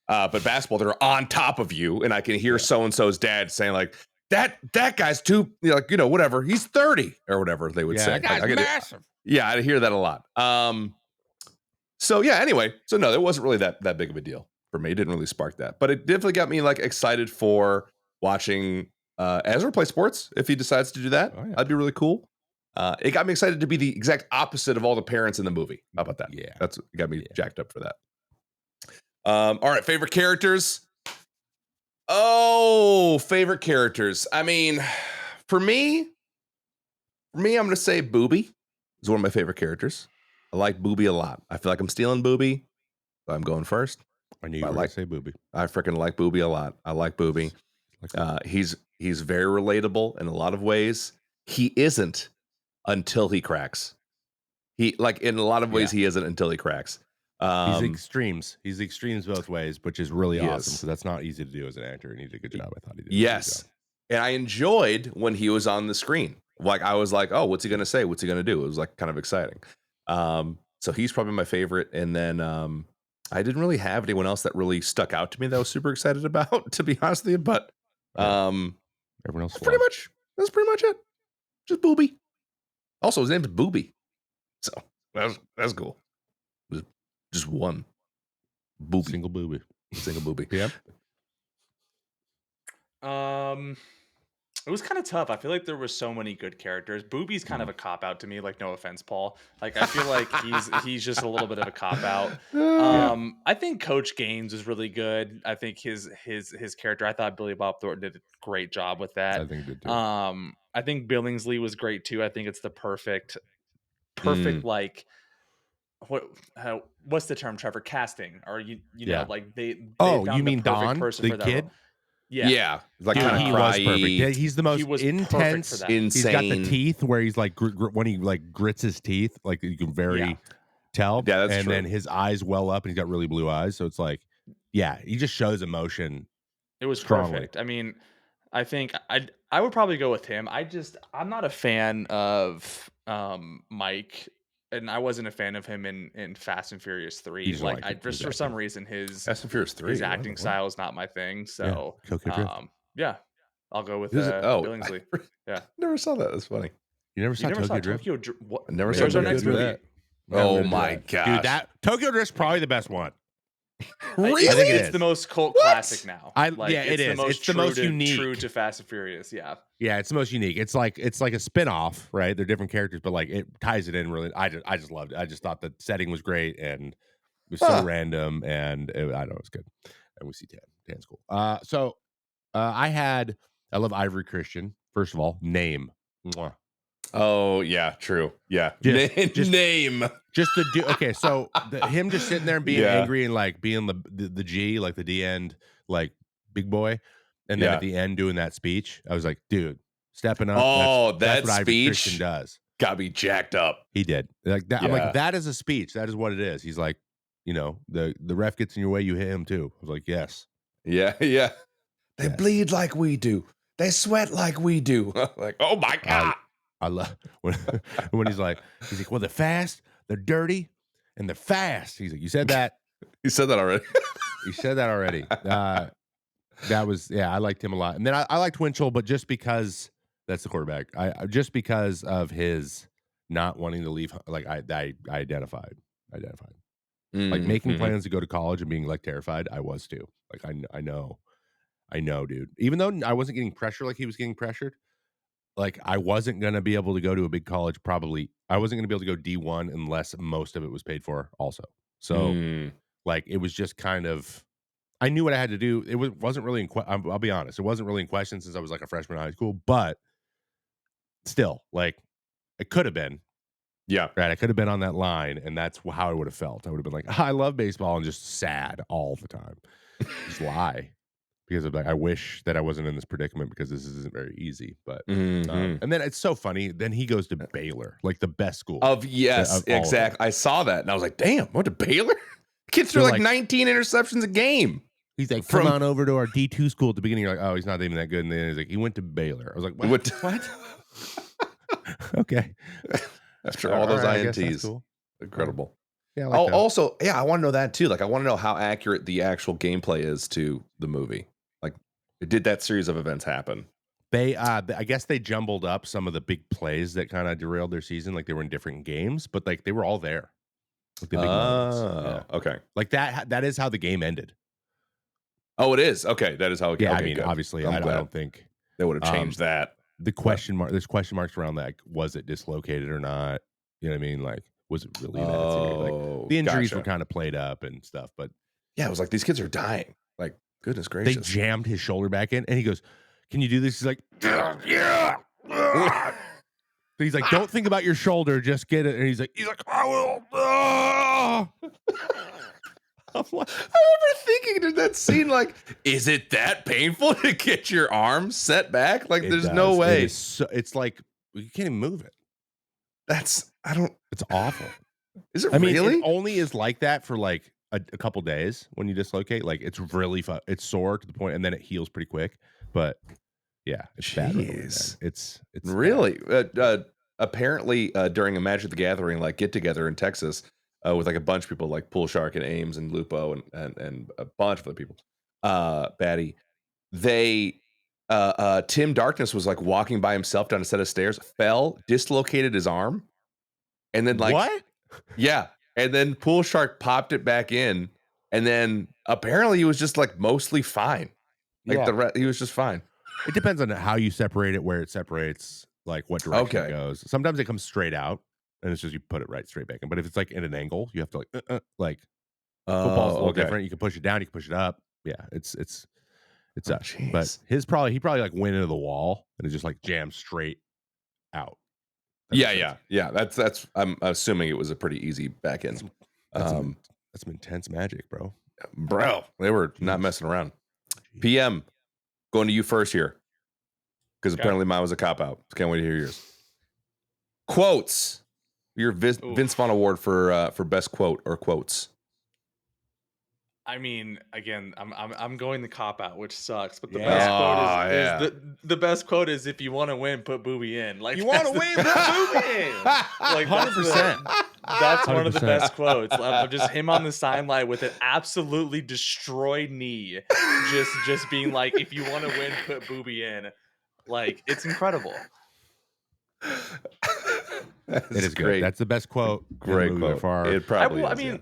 But basketball, they're on top of you, and I can hear so-and-so's dad saying like, that guy's too, like, whatever. He's 30 or whatever they would say. That guy's massive. Yeah, I hear that a lot. So yeah, anyway, so no, it wasn't really that big of a deal for me. It didn't really spark that, but it definitely got me like excited for watching Ezra play sports. If he decides to do that, that'd be really cool. It got me excited to be the exact opposite of all the parents in the movie. How about that? Yeah, it got me jacked up for that. All right, favorite characters. Oh, favorite characters. I mean, for me, I'm going to say Booby is one of my favorite characters. I like Booby a lot. I feel like I'm stealing Booby, but I'm going first. I knew you were going to say Booby. I freaking like Booby a lot. I like Booby. He's very relatable in a lot of ways. He isn't until he cracks. He like in a lot of ways he isn't until he cracks. He's extremes. He's extremes both ways, which is really awesome. So that's not easy to do as an actor, and he did a good job. I thought he did. Yes, and I enjoyed when he was on the screen. Like I was like, oh, what's he gonna say? What's he gonna do? It was like kind of exciting. So he's probably my favorite. And then I didn't really have anyone else that really stuck out to me that I was super excited about, to be honest with you. But everyone else that's pretty much it. Just Booby. Also, his name is Booby, so that's cool. Just one Booby. Single Booby. Single Booby. Yeah. It was kind of tough. I feel like there were so many good characters. Booby's kind of Mhm. a cop out to me. Like, no offense, Paul. Like, I feel like he's just a little bit of a cop out. Yeah. I think Coach Gaines was really good. I think his character. I thought Billy Bob Thornton did a great job with I that. think it did too. I think Billingsley was great too. I think it's the perfect Mm. like what's the term, Trevor? Casting, or you know, Yeah. like they Oh, you found the mean perfect Don, person the for that role. kid? Yeah, Yeah, like Dude, kind of he was perfect. Yeah, cryy, he's the he most was perfect for intense. that. He's got the insane. teeth where he's like when he like grits his teeth, like you can Yeah, very tell. Yeah, that's And then true. his eyes well up, and he's got really blue eyes. So it's like, yeah, he just shows emotion it was strongly. perfect. I mean, I think I would probably go with him. I'm not a fan of Mike, and I wasn't a fan of him in Fast and Furious You 3. just don't Like, like I his just for some acting. reason his Fast and Furious his 3. acting What? style is not my thing. Yeah, So Tokyo Drift. yeah, I'll go with Who's it? Oh, I Billingsley. Yeah, never saw that. That's funny. You never you saw never saw Tokyo Drift? What? I never Man, saw we There's our gotta Tokyo next do Drift. movie. that. Yeah, we Oh gotta do my that. gosh, Dude, that Tokyo Drift's probably the best one. really? I think it It's the is. most cult What? classic now. Yeah, it It's the is. most It's the most true unique. to Fast and Furious. Yeah. Yeah, it's the most unique. It's like a spin-off, right? They're different characters, but like it ties it in really. I just loved it. I just thought the setting was great and it was so Huh. random and I don't know, it's good. And we see Tan. Tan's cool. I love Ivory Christian. First of all, name. Mwah. Oh yeah, true. Yeah, Just name. just the dude. Okay, so him just sitting there and being Yeah, angry and like being the G, like the D end, like big boy, and then at yeah. the end doing that speech. I was like, dude, stepping up. Oh, That's that what Ivory Christian speech does. got me jacked up. He did like that. I'm like, Yeah, that is a speech. That is what it is. He's like, the ref gets in your way, you hit him too. I was like, yes, yeah, yeah. They yes. bleed like we do. They sweat like we do. Like, oh my god. I love when he's like, well, they're fast, they're dirty, and they're fast. He's like, you said that. You said that already. You said that already. That was, yeah, I liked him a lot. And then I liked Winchell, but just because that's the quarterback, I just because of his not wanting to leave, like I identified, like making plans to go to college and being like terrified. I was too. Like I know, dude. Even though I wasn't getting pressure like he was getting pressured, like I wasn't gonna be able to go to a big college. Probably I wasn't gonna be able to go D1 unless most of it was paid for also. So like it was just kind of. I knew what I had to do. It wasn't really I'll be honest. It wasn't really in question since I was like a freshman in high school, but still, like it could have been. Yeah. Right. I could have been on that line, and that's how I would have felt. I would have been like, I love baseball and just sad all the time. Just lie. Because of like, I wish that I wasn't in this predicament because this isn't very easy. But and then it's so funny. Then he goes to Baylor, like the best school. Exactly. I saw that and I was like, damn, went to Baylor? Kids threw like 19 interceptions a game. He's like, come on over to our D2 school at the beginning. You're like, oh, he's not even that good. And then he's like, he went to Baylor. I was like, what? Okay. After all those INTs. Cool. Incredible. Yeah. I want to know that too. Like, I want to know how accurate the actual gameplay is to the movie. Like, did that series of events happen? They, I guess they jumbled up some of the big plays that kind of derailed their season. Like they were in different games, but like they were all there. Like the big moments. Yeah. Okay. Like that is how the game ended. Oh, it is. Okay. That is how it Yeah, okay, I mean, good. obviously, I don't think they would have changed that. There's question marks around that. Was it dislocated or not? You know what I mean? Like, was it really that serious? Like, the injuries were kind of played up and stuff, but yeah, it was like these kids are dying. Like, goodness gracious. They jammed his shoulder back in, and he goes, "Can you do this?" He's like, "Yeah." He's like, "Don't think about your shoulder, just get it." And he's like, "I will." I remember thinking in that scene, like, is it that painful to get your arm set back? Like, there's no way. It's like you can't even move it. It's awful. Is it really? It only is like that for like a couple days when you dislocate. Like it's really it's sore to the point, and then it heals pretty quick. But yeah, it's bad. It's really apparently during a Magic the Gathering like get together in Texas with like a bunch of people like Pool Shark and Ames and Lupo and a bunch of other people. Batty, they Tim Darkness was like walking by himself down a set of stairs, fell, dislocated his arm. And then like what? Yeah. And then Pool Shark popped it back in. And then apparently he was just like mostly fine. Like he was just fine. It depends on how you separate it, where it separates, like what direction it goes. Sometimes it comes straight out, and it's just you put it right straight back in. But if it's like in an angle, you have to like football's a little different. You can push it down, you can push it up. Yeah, it's such. But he probably like went into the wall and it just like jammed straight out. Yeah. That's. I'm assuming it was a pretty easy back end. That's some intense magic, bro. They were not messing around. PM, going to you first here, because apparently mine was a cop out. Can't wait to hear yours. Quotes. Your Vince Vaughn Award for best quote or quotes. I mean, again, I'm going the cop out, which sucks. But the best quote is the best quote is, if you want to win, put Booby in. Like, you want to win, put Booby in. Like 100%. That's 100%. One of the best quotes. Just him on the sideline with an absolutely destroyed knee, just being like, if you want to win, put Booby in. Like, it's incredible. It is great. That's the best quote. Great quote. Far. It probably is. I mean,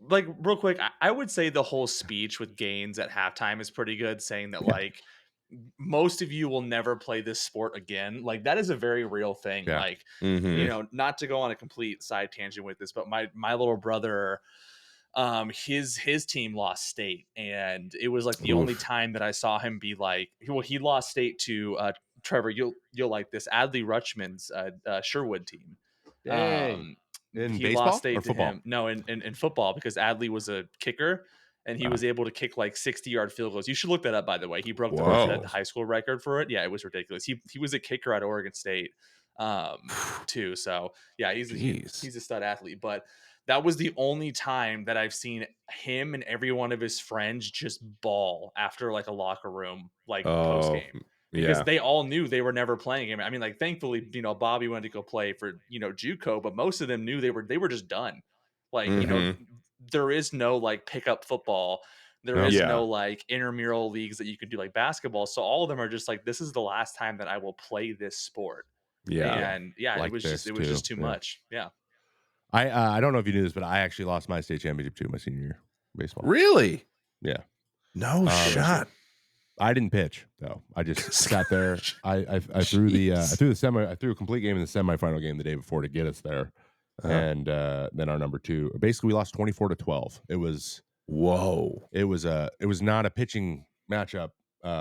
like, real quick, I would say the whole speech with Gaines at halftime is pretty good, saying that like most of you will never play this sport again. Like, that is a very real thing. Yeah. Like, you know, not to go on a complete side tangent with this, but my little brother, his team lost state, and it was like the only time that I saw him be like, well, he lost state to Trevor, you'll like this, Adley Rutschman's Sherwood team. In he baseball lost state or to football? him. No, in football, because Adley was a kicker and he was able to kick like 60-yard field goals. You should look that up, by the way. He broke the high school record for it. Yeah, it was ridiculous. He was a kicker at Oregon State too. So yeah, he's a stud athlete. But that was the only time that I've seen him and every one of his friends just bawl after like a locker room, like post game. Because they all knew they were never playing him. I mean, like, thankfully, you know, Bobby went to go play for, you know, JUCO, but most of them knew they were just done. Like, you know, there is no like pickup football. There is no like intramural leagues that you can do like basketball. So all of them are just like, this is the last time that I will play this sport. And like it was just too much. Yeah. I don't know if you knew this, but I actually lost my state championship too my senior year baseball. Really? Yeah. No shot. I didn't pitch though. I just sat there. I threw a complete game in the semifinal game the day before to get us there, and then our number two. Basically, we lost 24-12. It was It was not a pitching matchup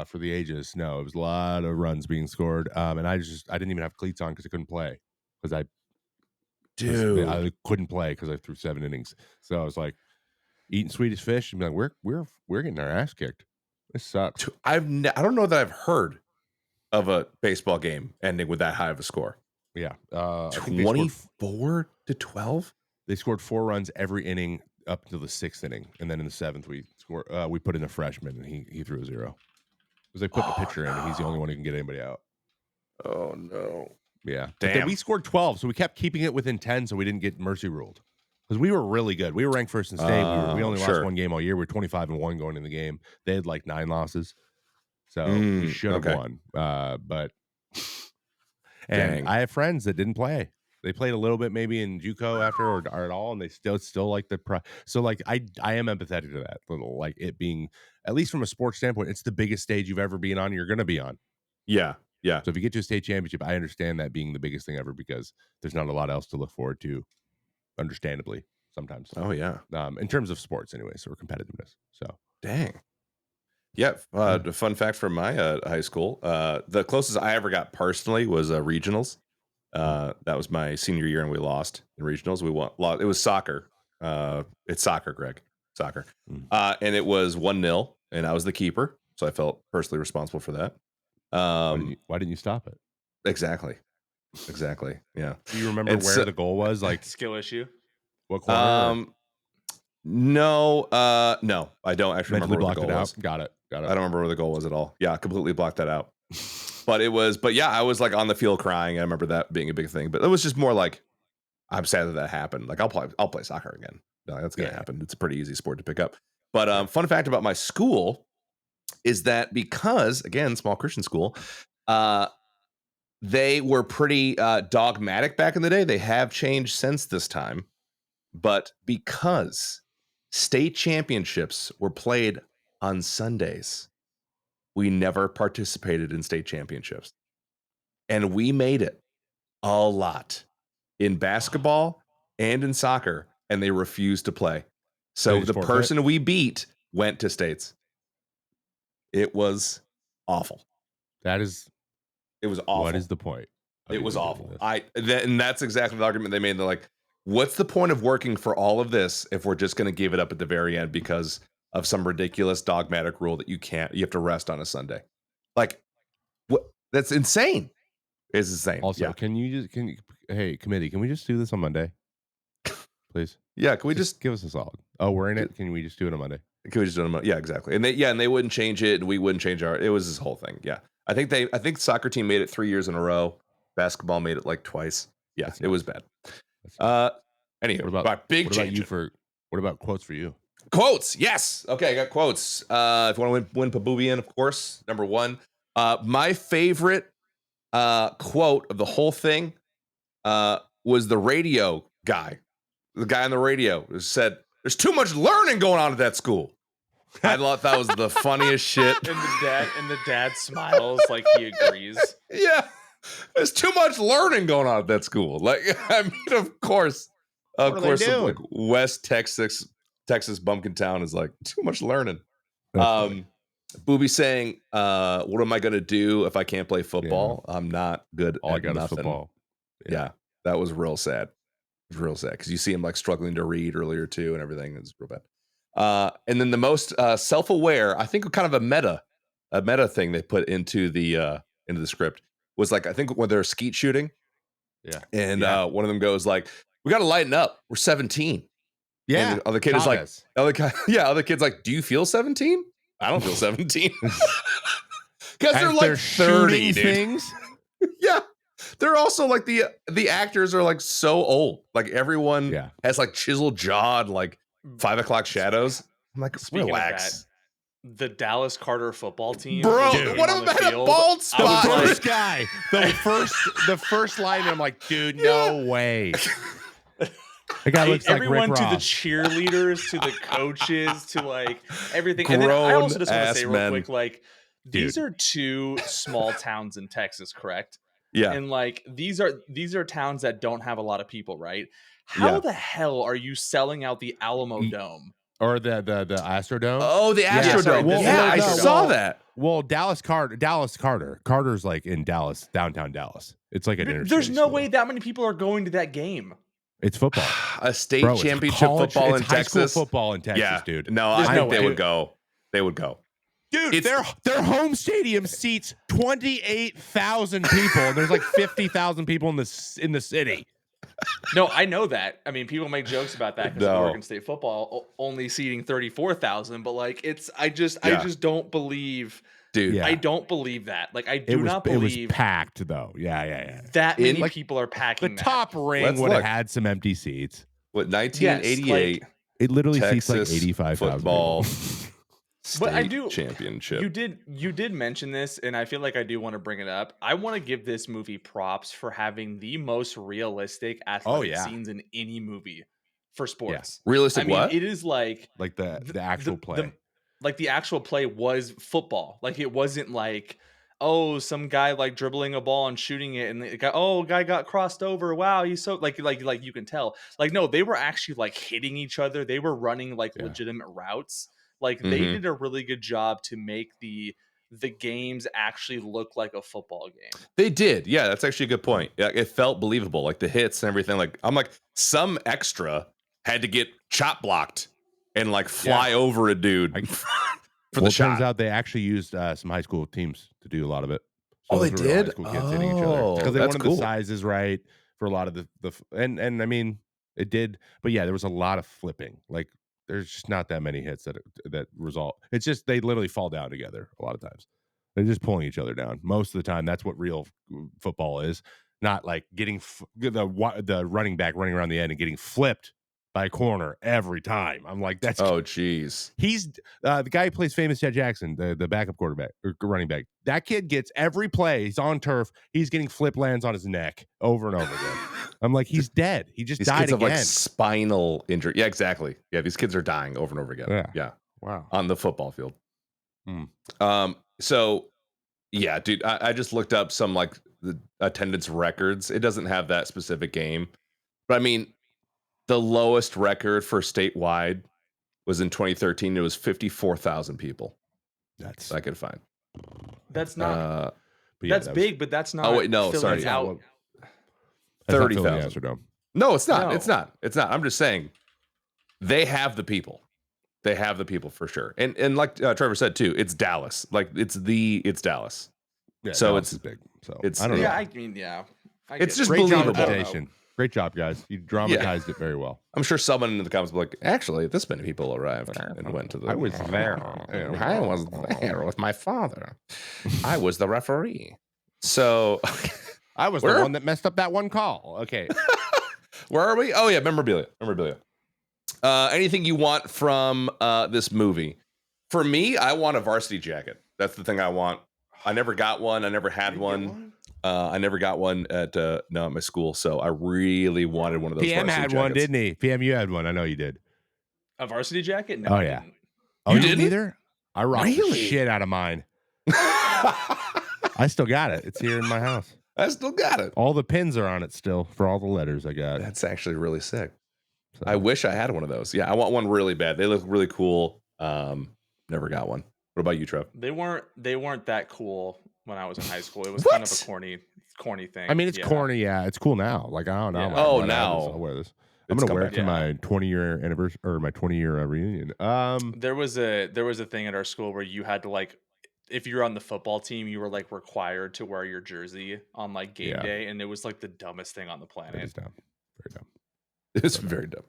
for the ages. No, it was a lot of runs being scored, and I didn't even have cleats on because I couldn't play because I couldn't play because I threw 7 innings. So I was like eating Swedish fish and be like, we're getting our ass kicked. This sucks. I don't know that I've heard of a baseball game ending with that high of a score. Yeah. 24-12? They scored 4 runs every inning up until the 6th inning. And then in the 7th, we put in a freshman and he threw a 0. Because they put the pitcher in and he's the only one who can get anybody out. Oh, no. Yeah. Damn. But then we scored 12, so we kept keeping it within 10 so we didn't get mercy ruled. Because we were really good. We were ranked first in state. We only lost 1 game all year. We were 25-1 going in the game. They had like 9 losses. So we should have won. But I have friends that didn't play. They played a little bit maybe in JUCO after or at all, and they still like so like I am empathetic to that little, like it being, at least from a sports standpoint, it's the biggest stage you've ever been on, you're gonna be on. Yeah. So if you get to a state championship, I understand that being the biggest thing ever because there's not a lot else to look forward to, understandably, sometimes. Oh yeah. In terms of sports anyways, or competitiveness. So dang. Yeah. The fun fact from my high school, the closest I ever got personally was regionals. That was my senior year, and we lost in regionals. We won. It was soccer. It's soccer, Greg. Soccer. And it was 1-0, and I was the keeper, so I felt personally responsible for that. Why didn't you stop it? Exactly. Yeah. Do you remember where the goal was? Like skill issue? What corner? No, I don't actually remember where the goal was. Got it. I don't remember where the goal was at all. Yeah, completely blocked that out. But yeah, I was like on the field crying. I remember that being a big thing. But it was just more like, I'm sad that happened. Like I'll play soccer again. No, that's gonna happen. It's a pretty easy sport to pick up. But fun fact about my school is that because, again, small Christian school, they were pretty dogmatic back in the day. They have changed since this time. But because state championships were played on Sundays, we never participated in state championships. And we made it a lot in basketball and in soccer, and they refused to play. So the person we beat went to states. It was awful. It was awful. What is the point? It was awful. And that's exactly the argument they made. They're like, what's the point of working for all of this if we're just going to give it up at the very end because of some ridiculous dogmatic rule that you have to rest on a Sunday? Like, what? That's insane. It's insane. Also, hey, committee, can we just do this on Monday? Please. Yeah, can we just give us a solid? Oh, we're in it. Can we just do it on Monday? Can we just do it on Monday? Yeah, exactly. And they wouldn't change it, and we wouldn't change it was this whole thing. Yeah. I think soccer team made it 3 years in a row. Basketball made it like twice. Yeah, it was bad. Anyway, what about quotes for you? Quotes, yes. Okay, I got quotes. If you want to win Pabubian, of course, number one. My favorite quote of the whole thing was the radio guy. The guy on the radio said, "There's too much learning going on at that school." I thought that was the funniest shit. And the dad smiles like he agrees. Yeah. There's too much learning going on at that school. Like, I mean, of course, like West Texas Bumpkin Town is like too much learning. Booby saying, "What am I going to do if I can't play football? Yeah. I'm not good All at I got nothing." Is football. Yeah, that was real sad. It was real sad because you see him like struggling to read earlier too, and everything is real bad. And then the most self-aware, I think, kind of a meta thing they put into the script was like, I think when they're skeet shooting, and one of them goes like, "We got to lighten up. We're 17." Yeah. And the other kid is like, other kid's like, "Do you feel 17? I don't feel 17." Because they're like 30 things. Yeah. They're also like the actors are like so old. Like everyone has like chiseled jawed, like 5 o'clock shadows. I'm like, relax. The Dallas Carter football team, bro. What about a bald spot? First guy, the first line. I'm like, dude, no way. The guy looks like everyone Rick to Ross. The cheerleaders, to the coaches, to like everything. And then I also just want to say real quick, like these are 2 small towns in Texas, correct? Yeah. And like these are towns that don't have a lot of people, right? How the hell are you selling out the Alamo Dome? Or the Astrodome? Oh, the Astrodome. I saw that. Well, Dallas Carter. Carter's like in Dallas, downtown Dallas. It's like an There's no way that many people are going to that game. It's football. A state championship football in Texas. High school football in Texas, dude. No, I think they would go. They would go. Dude, their home stadium seats 28,000 people, and there's like 50,000 people in the city. No, I know that. I mean, people make jokes about that because Oregon State football only seating 34,000, but like I just don't believe, dude. I don't believe that. Like I do not believe it was packed though. Yeah. That many people are packing. The top ring would have had some empty seats. What 1988? It literally Texas seats like 85,000 football. But I do championship. You did mention this, and I feel like I do want to bring it up. I want to give this movie props for having the most realistic athletic scenes in any movie for sports. Yeah. Realistic, what? It is like the actual play. Like the actual play was football. Like it wasn't like, oh, some guy like dribbling a ball and shooting it, and the guy got crossed over. Wow, he's so like you can tell. Like no, they were actually like hitting each other. They were running like legitimate routes. Like they did a really good job to make the games actually look like a football game. They did. Yeah, that's actually a good point. Yeah, it felt believable, like the hits and everything. Like I'm like some extra had to get chop blocked and like fly over a dude for the shot. It turns out they actually used some high school teams to do a lot of it. So they did? High school kids hitting each other because they wanted the sizes right for a lot of the and I mean it did, but yeah, there was a lot of flipping. Like there's just not that many hits that result. It's just they literally fall down together a lot of times. They're just pulling each other down. Most of the time, that's what real football is. Not like getting the running back running around the end and getting flipped by a corner every time. I'm like, that's geez. He's the guy who plays Famous Jet Jackson, the backup quarterback or running back. That kid gets every play. He's on turf. He's getting flip lands on his neck over and over again. I'm like, he's dead. He just died kids again. Have like spinal injury. Yeah, exactly. Yeah, these kids are dying over and over again. Yeah. Wow. On the football field. So yeah, dude, I just looked up some like the attendance records. It doesn't have that specific game, but I mean, the lowest record for statewide was in 2013. It was 54,000 people. That's I could find. That's not. yeah, that's big, but that's not. Oh wait, no, filling sorry. out 30,000. No, it's not. No. It's not. It's not. I'm just saying they have the people. They have the people for sure. And like Trevor said too, it's Dallas. Like it's Dallas. Yeah, so Dallas is big. So it's I don't know. Yeah, I mean, yeah. It's just great believable. dramatization. Great job, guys. You dramatized it very well. I'm sure someone in the comments will be like, actually, this many people arrived and went to the. I was there. I was there with my father. I was the referee. So I was the one that messed up that one call. Okay. Where are we? Oh yeah, memorabilia. Anything you want from this movie? For me, I want a varsity jacket. That's the thing I want. I never got one. I never had one. I never got one at my school. So I really wanted one of those. PM had jackets. one, didn't he? PM, you had one. I know you did. A varsity jacket? No, oh I yeah. didn't. Oh, you didn't either? I rocked the Really? shit out of mine. I still got it. It's here in my house. I still got it. All the pins are on it still for all the letters I got. That's actually really sick. So. I wish I had one of those. Yeah, I want one really bad. They look really cool. Never got one. What about you, Trev? They weren't that cool when I was in high school. It was What? kind of a corny thing. I mean, it's corny. Yeah, it's cool now. Like I don't know. Yeah. Oh, I'll now wear this. I'm gonna wear it to my 20-year anniversary or my 20-year reunion. There was a thing at our school where you had to like, if you were on the football team, you were like required to wear your jersey on like game day, and it was like the dumbest thing on the planet. It is dumb. Very dumb. It's very dumb.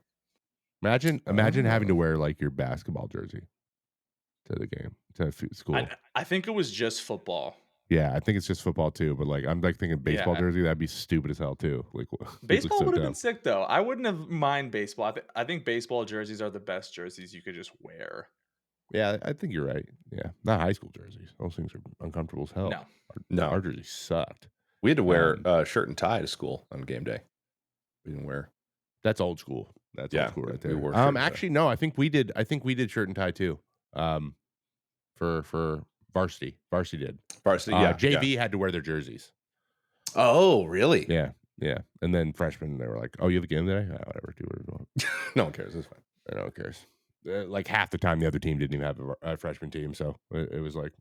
Imagine having to wear like your basketball jersey to the game to school. I think it was just football. Yeah, I think it's just football too. But like, I'm like thinking baseball jersey. That'd be stupid as hell too. Like baseball so would have been sick though. I wouldn't have mind baseball. I think baseball jerseys are the best jerseys you could just wear. Yeah, I think you're right. Yeah, not high school jerseys. Those things are uncomfortable as hell. No, our jerseys sucked. We had to wear shirt and tie to school on game day. We didn't wear. That's old school. That's old school right there. We wore actually, no. I think we did shirt and tie too. For varsity. Varsity did. Varsity, yeah. JV had to wear their jerseys. Oh, really? Yeah. And then freshmen, they were like, "Oh, you have a game today? Whatever. Do whatever you want." No one cares. It's fine. No one cares. Like half the time, the other team didn't even have a freshman team, so it was like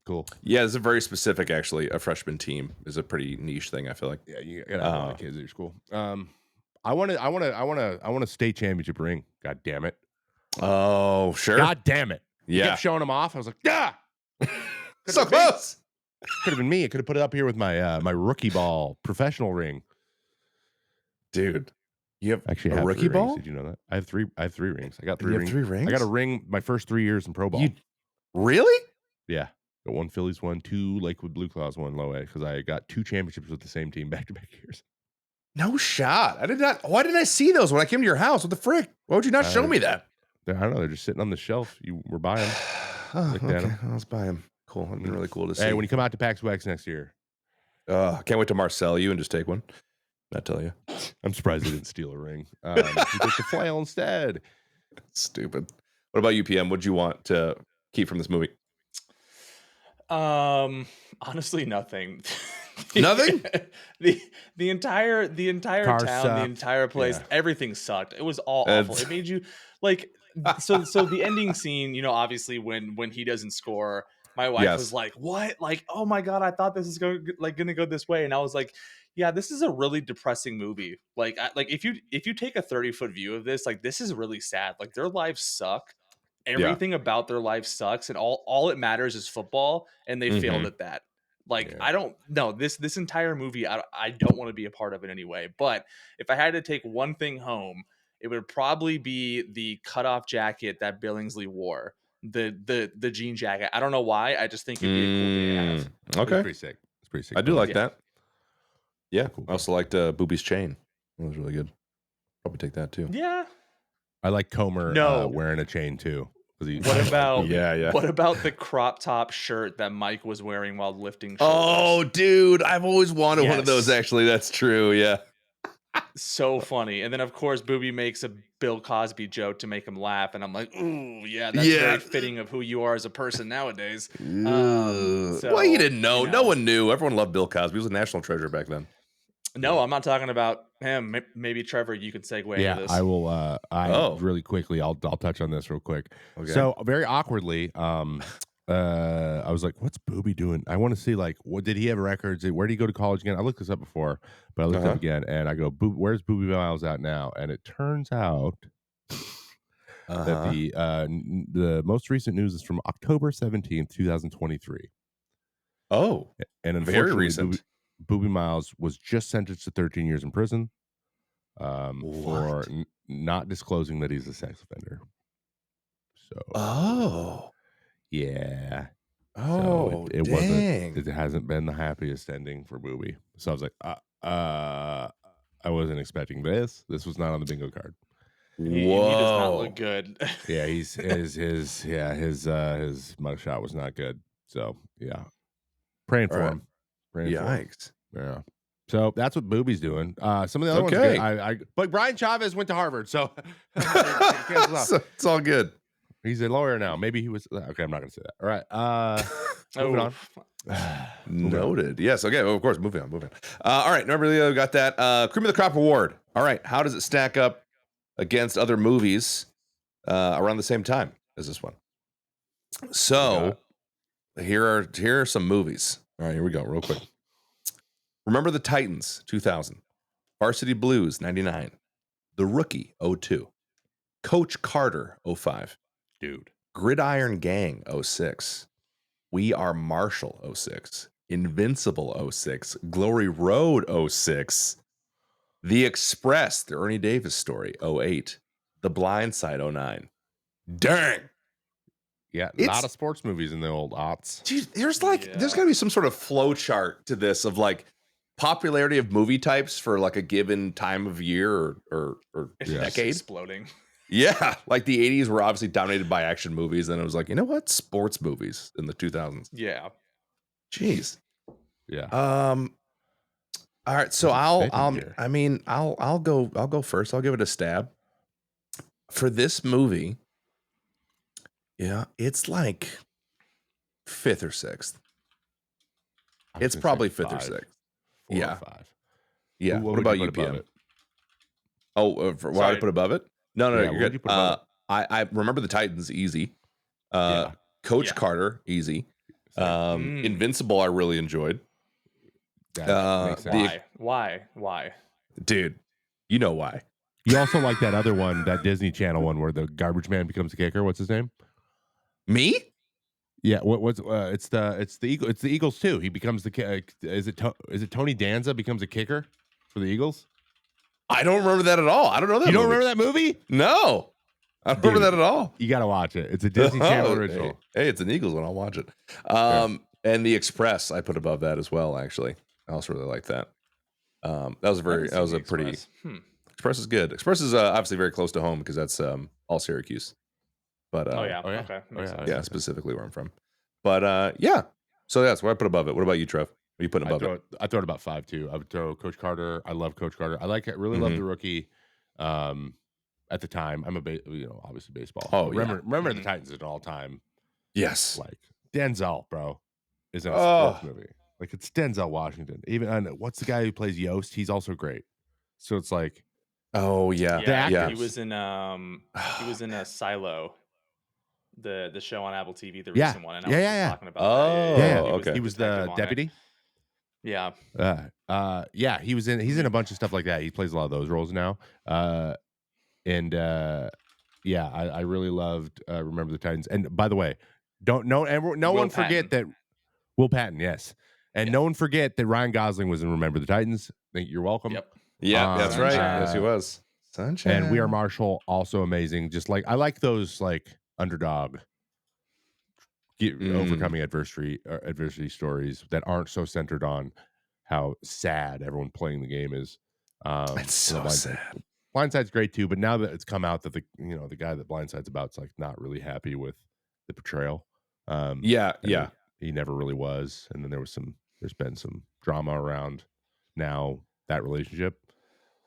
cool. Yeah, it's a very specific. Actually, a freshman team is a pretty niche thing. I feel like. Yeah, you gotta have a lot of kids at your school. I want a state championship ring. God damn it. Oh, sure. God damn it. Yeah. You kept showing them off. I was like, yeah. So close. Could have been me. I could have put it up here with my my rookie ball professional ring. Dude, you have actually a rookie ball? Rings. Did you know that? I have three rings. I got 3 rings. 3 rings? I got a ring my first 3 years in pro ball. Really? Yeah. Got 1 Phillies one, 2 Lakewood Blue Claws, 1 Low A, because I got 2 championships with the same team back-to-back years. No shot. I did not. Why didn't I see those when I came to your house? What the frick? Why would you not show me that? I don't know. They're just sitting on the shelf. You were buying them. Oh, okay. Let's buy them. Cool. It'd been really cool to see. Hey, when you come out to PAX Wax next year. Can't wait to Marcel you and just take one. Not tell you. I'm surprised they didn't steal a ring. You took the flail instead. Stupid. What about you, PM? What'd you want to keep from this movie? Honestly, nothing. Nothing? the entire Car town, sucked. the entire place, everything sucked. It was all awful. It made you like so the ending scene, you know, obviously when he doesn't score, my wife was like, "What? Like, oh my god, I thought this is gonna go this way." And I was like, "Yeah, this is a really depressing movie. Like if you take a 30-foot view of this, like this is really sad. Like their lives suck. Everything about their life sucks, and all it matters is football, and they failed at that. Like I don't know this entire movie. I don't want to be a part of it anyway. But if I had to take one thing home, it would probably be the cutoff jacket that Billingsley wore, the jean jacket. I don't know why. I just think it'd be a cool thing to have. Okay, it's pretty sick. I do like that. Yeah, cool. I also liked Booby's chain. It was really good. Probably take that too. Yeah. I like Comer wearing a chain too. What about yeah? What about the crop top shirt that Mike was wearing while lifting shoulders? Oh, dude, I've always wanted one of those. Actually, that's true. Yeah. So funny. And then of course Booby makes a Bill Cosby joke to make him laugh, and I'm like, ooh, yeah, that's Yeah. very fitting of who you are as a person nowadays. Well, you didn't know. No one knew. Everyone loved Bill Cosby. He was a national treasure back then. No, I'm not talking about him. Maybe Trevor, you can segue into this. I will. Really quickly. I'll touch on this real quick. Okay. So very awkwardly, I was like, "What's Booby doing?" I want to see like, what did he have records? Where did he go to college again? I looked this up before, but I looked up again, and I go, "Where's Booby Miles at now?" And it turns out that the most recent news is from October 17th, 2023. Oh, and unfortunately, very recent. Booby Miles was just sentenced to 13 years in prison for not disclosing that he's a sex offender. So, yeah. Oh, so it dang. wasn't. It hasn't been the happiest ending for Booby. So I was like, I wasn't expecting this. This was not on the bingo card. He does not look good. Yeah, his mugshot was not good. So yeah, praying for him. Praying for him. Yikes. Yeah. So that's what Booby's doing. Some of the other ones are good. But Brian Chavez went to Harvard, so it's all good. He's a lawyer now. Maybe he was. Okay, I'm not going to say that. All right. Moving on. Noted. Yes. Okay. Well, of course. Moving on. All right. Remember, Leo got that Cream of the Crop Award. All right. How does it stack up against other movies around the same time as this one? So here are some movies. All right. Here we go. Real quick. Remember the Titans, 2000. Varsity Blues, 99. The Rookie, 02. Coach Carter, 05. Dude. Gridiron Gang, 06. We Are Marshall, 06. Invincible, 06. Glory Road, 06. The Express, the Ernie Davis story, 08. The Blind Side, 09. Dang. Yeah, a lot of sports movies in the old aughts. Dude, there's gotta be some sort of flow chart to this of like popularity of movie types for like a given time of year or decade. Exploding. Yeah, like the 80s were obviously dominated by action movies, and it was like, you know what? Sports movies in the 2000s. Yeah. Jeez. Yeah. All right, so I'll go first. I'll give it a stab. For this movie, yeah, it's like 5th or 6th. It's probably 5th or 6th. Yeah. 5. Yeah. What about you, PM? Oh, for why did I put above it? No, Yeah, you're good. I remember the Titans, easy. Coach Carter, easy. Invincible, I really enjoyed. Why? Dude, you know why. You also like that other one, that Disney Channel one where the garbage man becomes a kicker. What's his name? Me? Yeah, it's the Eagles too. He becomes the is it Tony Danza becomes a kicker for the Eagles? I don't remember that at all. I don't know that. You don't remember that movie? No, I don't remember that at all. You got to watch it. It's a Disney Channel original. Hey, it's an Eagles one. I'll watch it. And The Express, I put above that as well. Actually, I also really like that. Express is good. Express is obviously very close to home because that's all Syracuse. But okay, specifically where I'm from. But yeah, so that's what I put above it. What about you, Trev? What are you putting above it? I throw it about 5 too. I would throw Coach Carter. I love Coach Carter. I like it. Really love The Rookie. At the time, I'm obviously baseball. Oh, remember the Titans is an all time. Yes, like Denzel, bro, is in a sports movie. Like it's Denzel Washington. Even what's the guy who plays Yost? He's also great. So it's like, oh yeah. He was in a Silo, the show on Apple TV, the recent one. And I was just talking about okay. He was the deputy. Yeah. He's in a bunch of stuff like that. He plays a lot of those roles now. I really loved Remember the Titans. And by the way, no one forget that Will Patton, yes. And no one forget that Ryan Gosling was in Remember the Titans. You're welcome. Yep. Yeah, that's right. Yes, he was. Sunshine. And We Are Marshall, also amazing. Just like I like those like underdog overcoming adversity stories that aren't so centered on how sad everyone playing the game is. It's so sad. Blindside's great too, but now that it's come out that the guy that Blindside's about's like not really happy with the portrayal. He never really was, and then there's been some drama around now that relationship.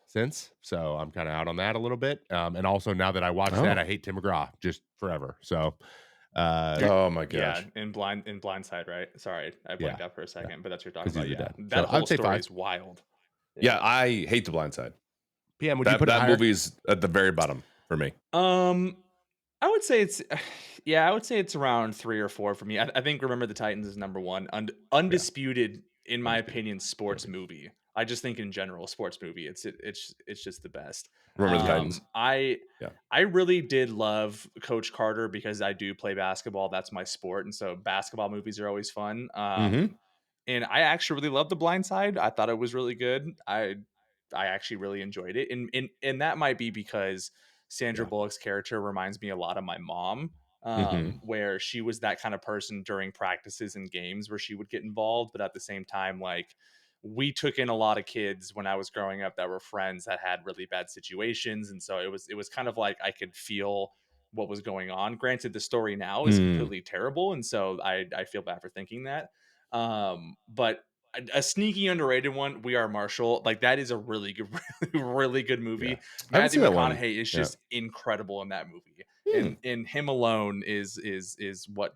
since, so I'm kind of out on that a little bit. And also now that I watched that, I hate Tim McGraw just forever. So, oh my gosh, in Blindside, right? Sorry, I blanked out for a second, but that's what you're talking 'cause he's about. the Yeah, dad. that So whole I'd say story 5. is wild. yeah, I hate The Blind Side. PM, would you put it That higher? movie's at the very bottom for me. I would say it's yeah, I would say it's around 3 or 4 for me. I think Remember the Titans is number 1. Undisputed, in my opinion, sports movie. I just think in general, sports movie, it's just the best. Remember the Titans. I really did love Coach Carter because I do play basketball. That's my sport, and so basketball movies are always fun. And I actually really loved The Blind Side. I thought it was really good. I actually really enjoyed it, and that might be because Sandra Bullock's character reminds me a lot of my mom, where she was that kind of person during practices and games where she would get involved, but at the same time, like, we took in a lot of kids when I was growing up that were friends that had really bad situations, and so it was kind of like I could feel what was going on. Granted, the story now is completely terrible, and so I feel bad for thinking that. But a sneaky underrated one, We Are Marshall. Like, that is a really good, really good movie. I haven't Matthew seen that one. McConaughey is just incredible in that movie, and him alone is what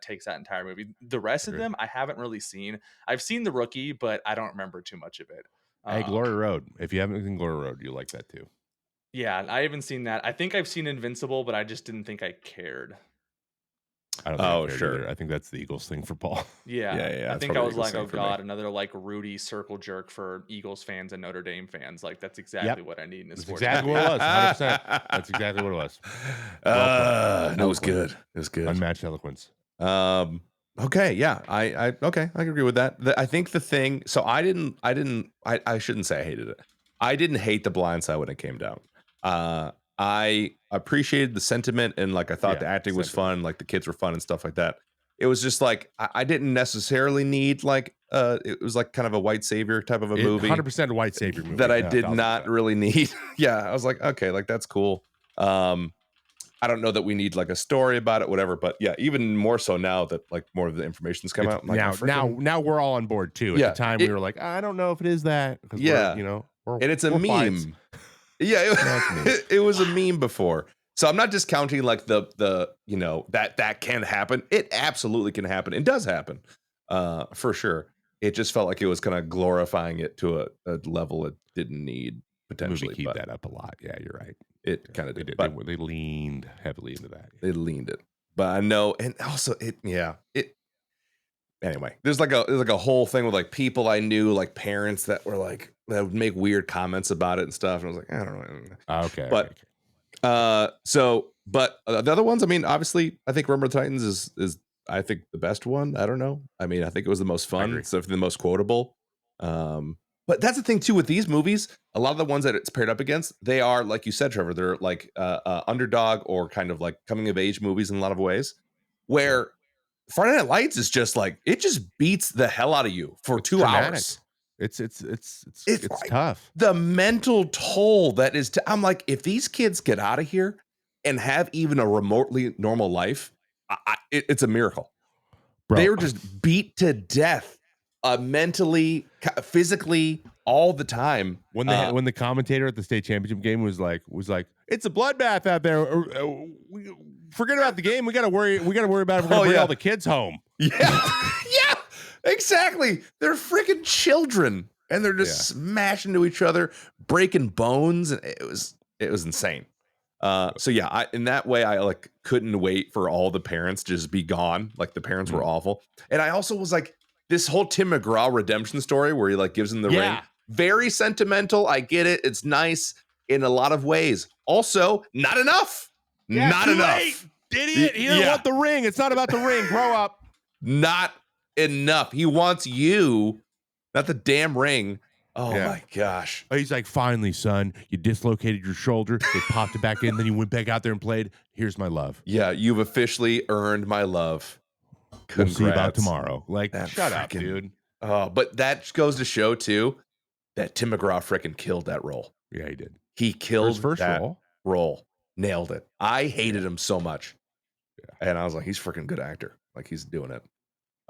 takes that entire movie. The rest of them I haven't really seen. I've seen The Rookie, but I don't remember too much of it. Hey, Glory Road. If you haven't seen Glory Road, you like that too. Yeah, I haven't seen that. I think I've seen Invincible, but I just didn't think I cared. I don't think I cared either. I think that's the Eagles thing for Paul. Yeah. I think I was like, oh god, another like Rudy circle jerk for Eagles fans and Notre Dame fans. Like, that's exactly what I need in a sports. Exactly what it was. 100%. That's exactly what it was. It was good. It was good. Unmatched eloquence. Okay, yeah, I can agree with that. I think the thing. So I shouldn't say I hated it. I didn't hate The Blind Side when it came down. I appreciated the sentiment, and like I thought the acting was fun, like the kids were fun and stuff like that. It was just like I didn't necessarily need like it was like kind of a white savior type of a movie. 100% a white savior movie that I did not really need. Yeah, I was like, okay, like that's cool. I don't know that we need like a story about it, whatever. But yeah, even more so now that like more of the information's come out. Like, now we're all on board too. At the time, we were like, I don't know if it is that. Yeah, we're, and it's a meme. Fights. Yeah, it was a meme before. So I'm not discounting like the that can happen. It absolutely can happen. It does happen, for sure. It just felt like it was kind of glorifying it to a level it didn't need potentially. Movie keep that up a lot. Yeah, you're right. It kind of did. But they leaned heavily into that. They leaned it, but I know, and also it. Anyway, there's like a whole thing with like people I knew, like parents that were like that would make weird comments about it and stuff, and I was like, I don't know. Okay, but the other ones, I mean, obviously, I think Remember the Titans is I think the best one. I don't know. I mean, I think it was the most fun, so the most quotable. But that's the thing too with these movies. A lot of the ones that it's paired up against, they are like you said, Trevor. They're like underdog or kind of like coming of age movies in a lot of ways. Where Friday Night Lights is just like it just beats the hell out of you for 2 hours. It's tough. The mental toll that is. I'm like, if these kids get out of here and have even a remotely normal life, it's a miracle. Bro. They were just beat to death, mentally, physically, all the time. When the commentator at the state championship game was like, it's a bloodbath out there. Forget about the game. We got to worry about if we're gonna bring all the kids home. Yeah, yeah, exactly. They're freaking children, and they're just smashing into each other, breaking bones, and it was insane. So yeah, in that way, I like couldn't wait for all the parents to just be gone. Like the parents were awful, and I also was like, this whole Tim McGraw redemption story where he like gives him the ring, very sentimental. I get it. It's nice in a lot of ways. Also, not enough. Yeah, not enough. Late. Idiot. He doesn't want the ring. It's not about the ring. Grow up. Not enough. He wants you, not the damn ring. Oh my gosh. He's like, finally, son, you dislocated your shoulder. They popped it back in. Then you went back out there and played. Here's my love. Yeah, you've officially earned my love. Congrats. We'll see about tomorrow. Like, that shut up, dude. Oh, but that goes to show too that Tim McGraw freaking killed that role. Yeah, he did. He killed first that role. Nailed it. I hated him so much. Yeah. And I was like, he's freaking good actor. Like, he's doing it.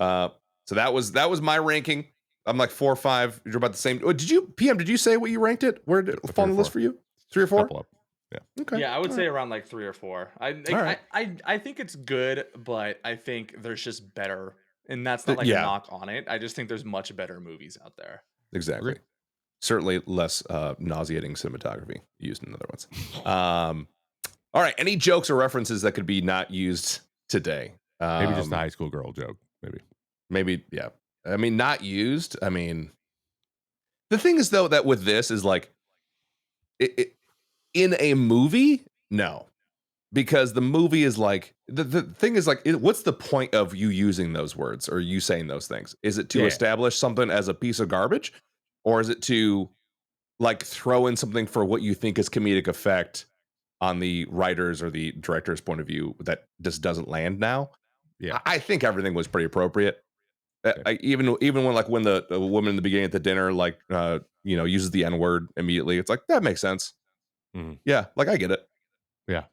So that was my ranking. I'm like 4 or 5. You're about the same. Oh, did you Did you say what you ranked it? Where did it fall on the list for you? 3 or 4? Couple up. Yeah. Okay. Yeah, I would say around like 3 or 4. I think it's good, but I think there's just better, and that's not like a knock on it. I just think there's much better movies out there. Exactly. Agreed. Certainly less nauseating cinematography used in other ones. All right. Any jokes or references that could be not used today? Maybe just the high school girl joke. Maybe, yeah. I mean, not used. I mean, the thing is, though, that with this is like, in a movie, no. Because the movie is like, the thing is like, what's the point of you using those words or you saying those things? Is it to establish something as a piece of garbage? Or is it to like throw in something for what you think is comedic effect on the writers or the director's point of view that just doesn't land now? Yeah. I think everything was pretty appropriate. Even when the woman in the beginning at the dinner, like, uses the N-word immediately, it's like, that makes sense. Mm-hmm. Yeah. Like, I get it. Yeah.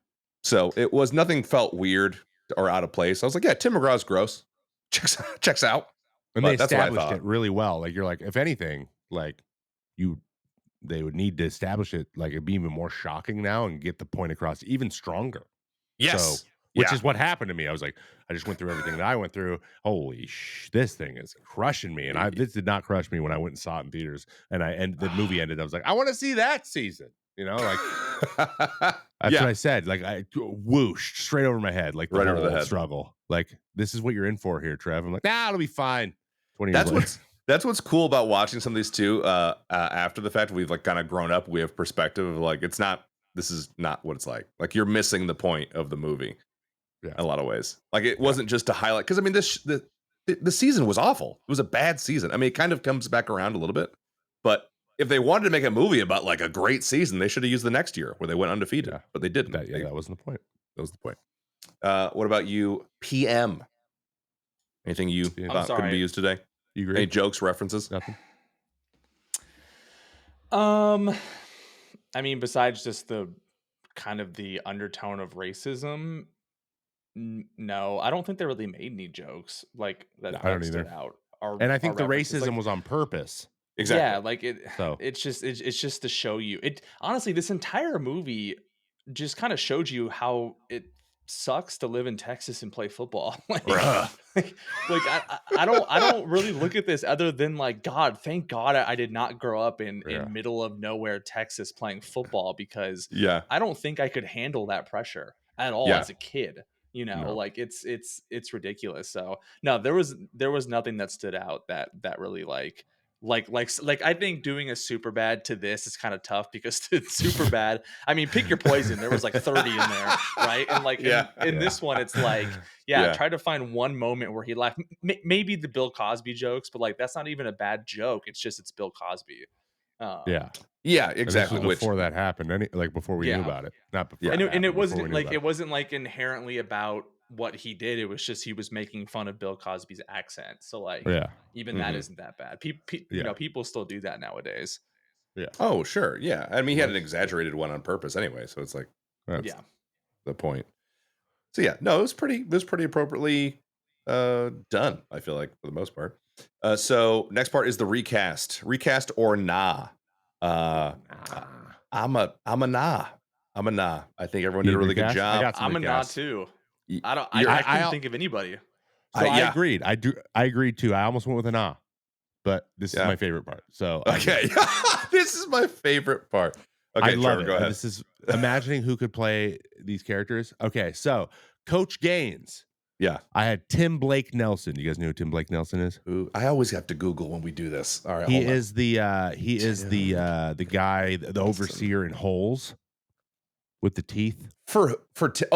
So it was, nothing felt weird or out of place. I was like, yeah, Tim McGraw's gross. Checks out. And they established it really well. Like, you're like, if anything, like they would need to establish it, like it'd be even more shocking now and get the point across even stronger. Yes. So, which is what happened to me. I was like, I just went through everything that I went through. Holy this thing is crushing me. And this did not crush me when I went and saw it in theaters. And the movie ended. I was like, I want to see that season. Like that's what I said. Like, I whooshed straight over my head, like the right whole over the head struggle. Like, this is what you're in for here, Trev. I'm like, it'll be fine. 20 years later. That's what's cool about watching some of these too. After the fact, we've like kind of grown up. We have perspective of like, this is not what it's like. Like, you're missing the point of the movie in a lot of ways. Like, it wasn't just to highlight, because I mean, the season was awful. It was a bad season. I mean, it kind of comes back around a little bit, but if they wanted to make a movie about like a great season, they should have used the next year where they went undefeated, but they didn't. That wasn't the point. That was the point. What about you, PM? Anything you thought couldn't be used today? You agree? Any jokes, references? Nothing. I mean, besides just the kind of the undertone of racism, no, I don't think they really made any jokes like that. I don't stood either. Out. And I think the racism was on purpose. Exactly. Yeah, like it's just to show you. It honestly, this entire movie just kind of showed you how it sucks to live in Texas and play football. I don't really look at this other than like, thank God I did not grow up in middle of nowhere Texas playing football, because I don't think I could handle that pressure at all as a kid. Like it's ridiculous. So no, there was nothing that stood out that really like I think doing a super bad to this is kind of tough, because it's super bad. I mean, pick your poison. There was like 30 in there, right? And like in this one, it's like, try to find one moment where he laughed. Maybe the Bill Cosby jokes, but like that's not even a bad joke. It's Bill Cosby. Yeah, exactly. Before that happened, before we knew about it, not before. And it wasn't like inherently about what he did. It was just he was making fun of Bill Cosby's accent. So like, even that isn't that bad. People still do that nowadays. Yeah. Oh, sure. Yeah. I mean, he had an exaggerated one on purpose anyway, so it's like, that's the point. So yeah, no, it was pretty appropriately done, I feel like, for the most part. So next part is the recast or nah. I'm a nah. I think everyone did a really good job. I'm a nah too. I couldn't think of anybody. So I agreed. I agreed too. I almost went with a nah, but this is my favorite part. So okay, this is my favorite part. Okay, I love Trevor, it. go ahead. This is imagining who could play these characters. Okay, so Coach Gaines. Yeah, I had Tim Blake Nelson. You guys know who Tim Blake Nelson is? I always have to Google when we do this. All right, he is the guy, the overseer in Holes with the teeth. For Tim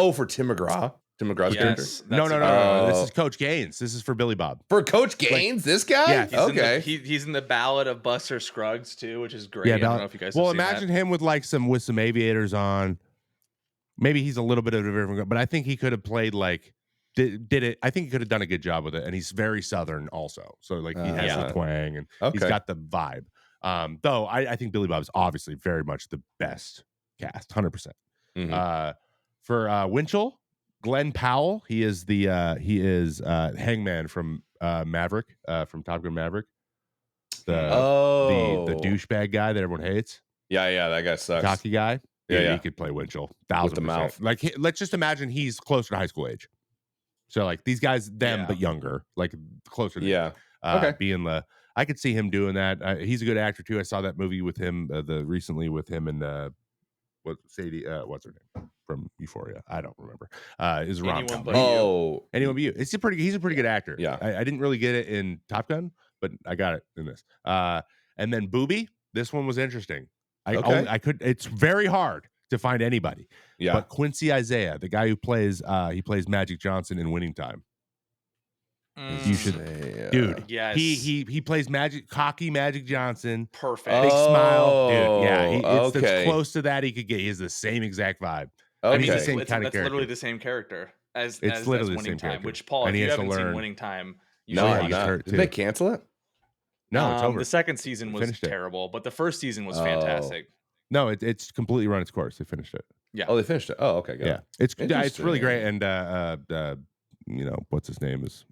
McGraw. Tim McGraw's character? No. This is Coach Gaines. This is for Billy Bob. For Coach Gaines, this guy? Yeah. He's in the Ballad of Buster Scruggs too, which is great. Yeah, I don't know if you guys. Well, imagine him with some aviators on. Maybe he's a little bit of a different, but I think he could have played like did it. I think he could have done a good job with it, and he's very Southern also. So like he has the twang and he's got the vibe. Though I think Billy Bob is obviously very much the best cast, 100%. For Winchell, Glenn Powell, he is Hangman from Maverick, from Top Gun Maverick. the douchebag guy that everyone hates. Yeah, that guy sucks. Cocky guy. Yeah, he could play Winchell 1000%. With the mouth. Like, let's just imagine he's closer to high school age. So like these guys, but younger, like closer. To okay. Being I could see him doing that. He's a good actor too. I saw that movie with him recently with him and Sadie. What's her name from Euphoria? I don't remember. Is Anyone But You. He's a pretty good actor. Yeah. I didn't really get it in Top Gun, but I got it in this. And then Booby. This one was interesting. It's very hard to find anybody. Yeah. But Quincy Isaiah, the guy who plays Magic Johnson in Winning Time. You should, dude. Yes. He plays cocky Magic Johnson. Perfect. Big smile, dude. Yeah, it's okay. close to that he could get. He has the same exact vibe. Okay. And he's the same kind of That's character. literally the same character as literally the Winning same Time. character. Which Paul, if you haven't seen Winning Time, you should watch it. Did they cancel it? No, it's over. The second season was terrible, but the first season was fantastic. No, it's completely run its course. They finished it. Yeah. Oh, they finished it. Oh, okay. Good. Yeah, it's really great. And what's his name is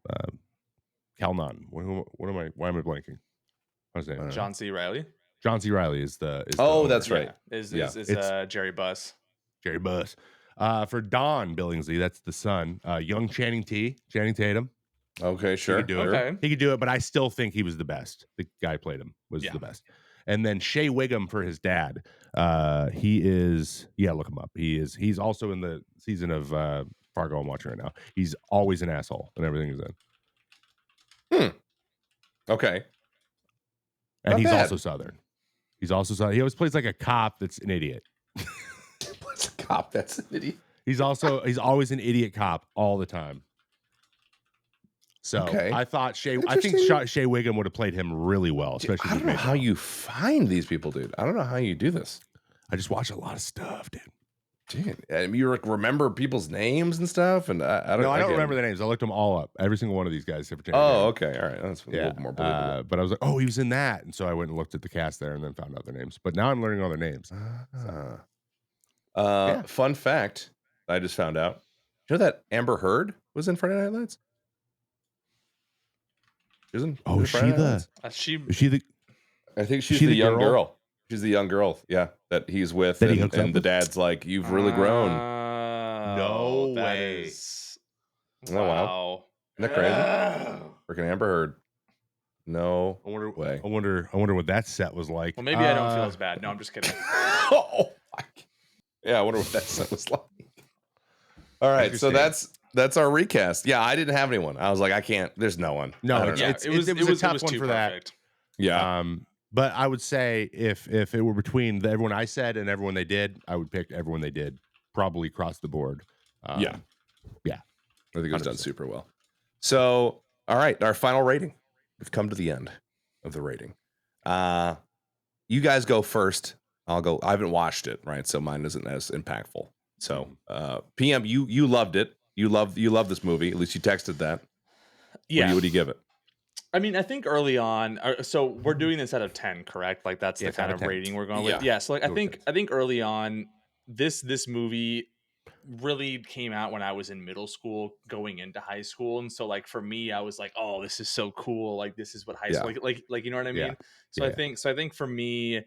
Calnon. Why am I blanking? What's his name? John C. Reilly. John C. Reilly is the. That's right. Is Jerry Buss. Jerry Buss. For Don Billingsley, that's the son. Young Channing Tatum. Okay, sure. He could do it, but I still think he was the best. The guy who played him was the best. And then Shea Wiggum for his dad. He is, look him up. He's also in the season of Fargo I'm watching right now. He's always an asshole in everything he's in. Okay. And he's also Southern. He always plays like a cop that's an idiot. Plays a cop that's an idiot. He's always an idiot cop all the time. So I thought Shea Wiggum would have played him really well, especially. I don't know how you find these people, dude. I don't know how you do this. I just watch a lot of stuff, dude. Dude, you remember people's names and stuff, and I don't remember their names. I looked them all up. Every single one of these guys. Okay, all right, that's a little more believable. But I was like, he was in that, and so I went and looked at the cast there, and then found out their names. But now I'm learning all their names. Fun fact I just found out. You know that Amber Heard was in Friday Night Lights? Is she the? I think she's the young girl. She's the young girl, that he's with, and the dad's like, "You've really grown." No way! Wow! Isn't that crazy? Freaking Amber Heard. No way. I wonder what that set was like. Well, maybe I don't feel as bad. No, I'm just kidding. I wonder what that set was like. All right, so that's our recast. Yeah, I didn't have anyone. I was like, I can't. There's no one. No, it was a tough one for that. Yeah. But I would say if it were between everyone I said and everyone they did, I would pick everyone they did, probably across the board. Yeah. I think it was done super well. So, all right, our final rating. We've come to the end of the rating. You guys go first. I'll go. I haven't watched it, right? So mine isn't as impactful. So, PM, you loved it. You love this movie. At least you texted that. Yeah. What do you give it? I mean, I think early on, so we're doing this out of 10, correct? Like that's the kind of rating we're going with. Yeah. So like I think early on, this movie really came out when I was in middle school, going into high school, and so like for me, I was like, oh, this is so cool. Like this is what high school like you know what I mean? Yeah. So I think for me,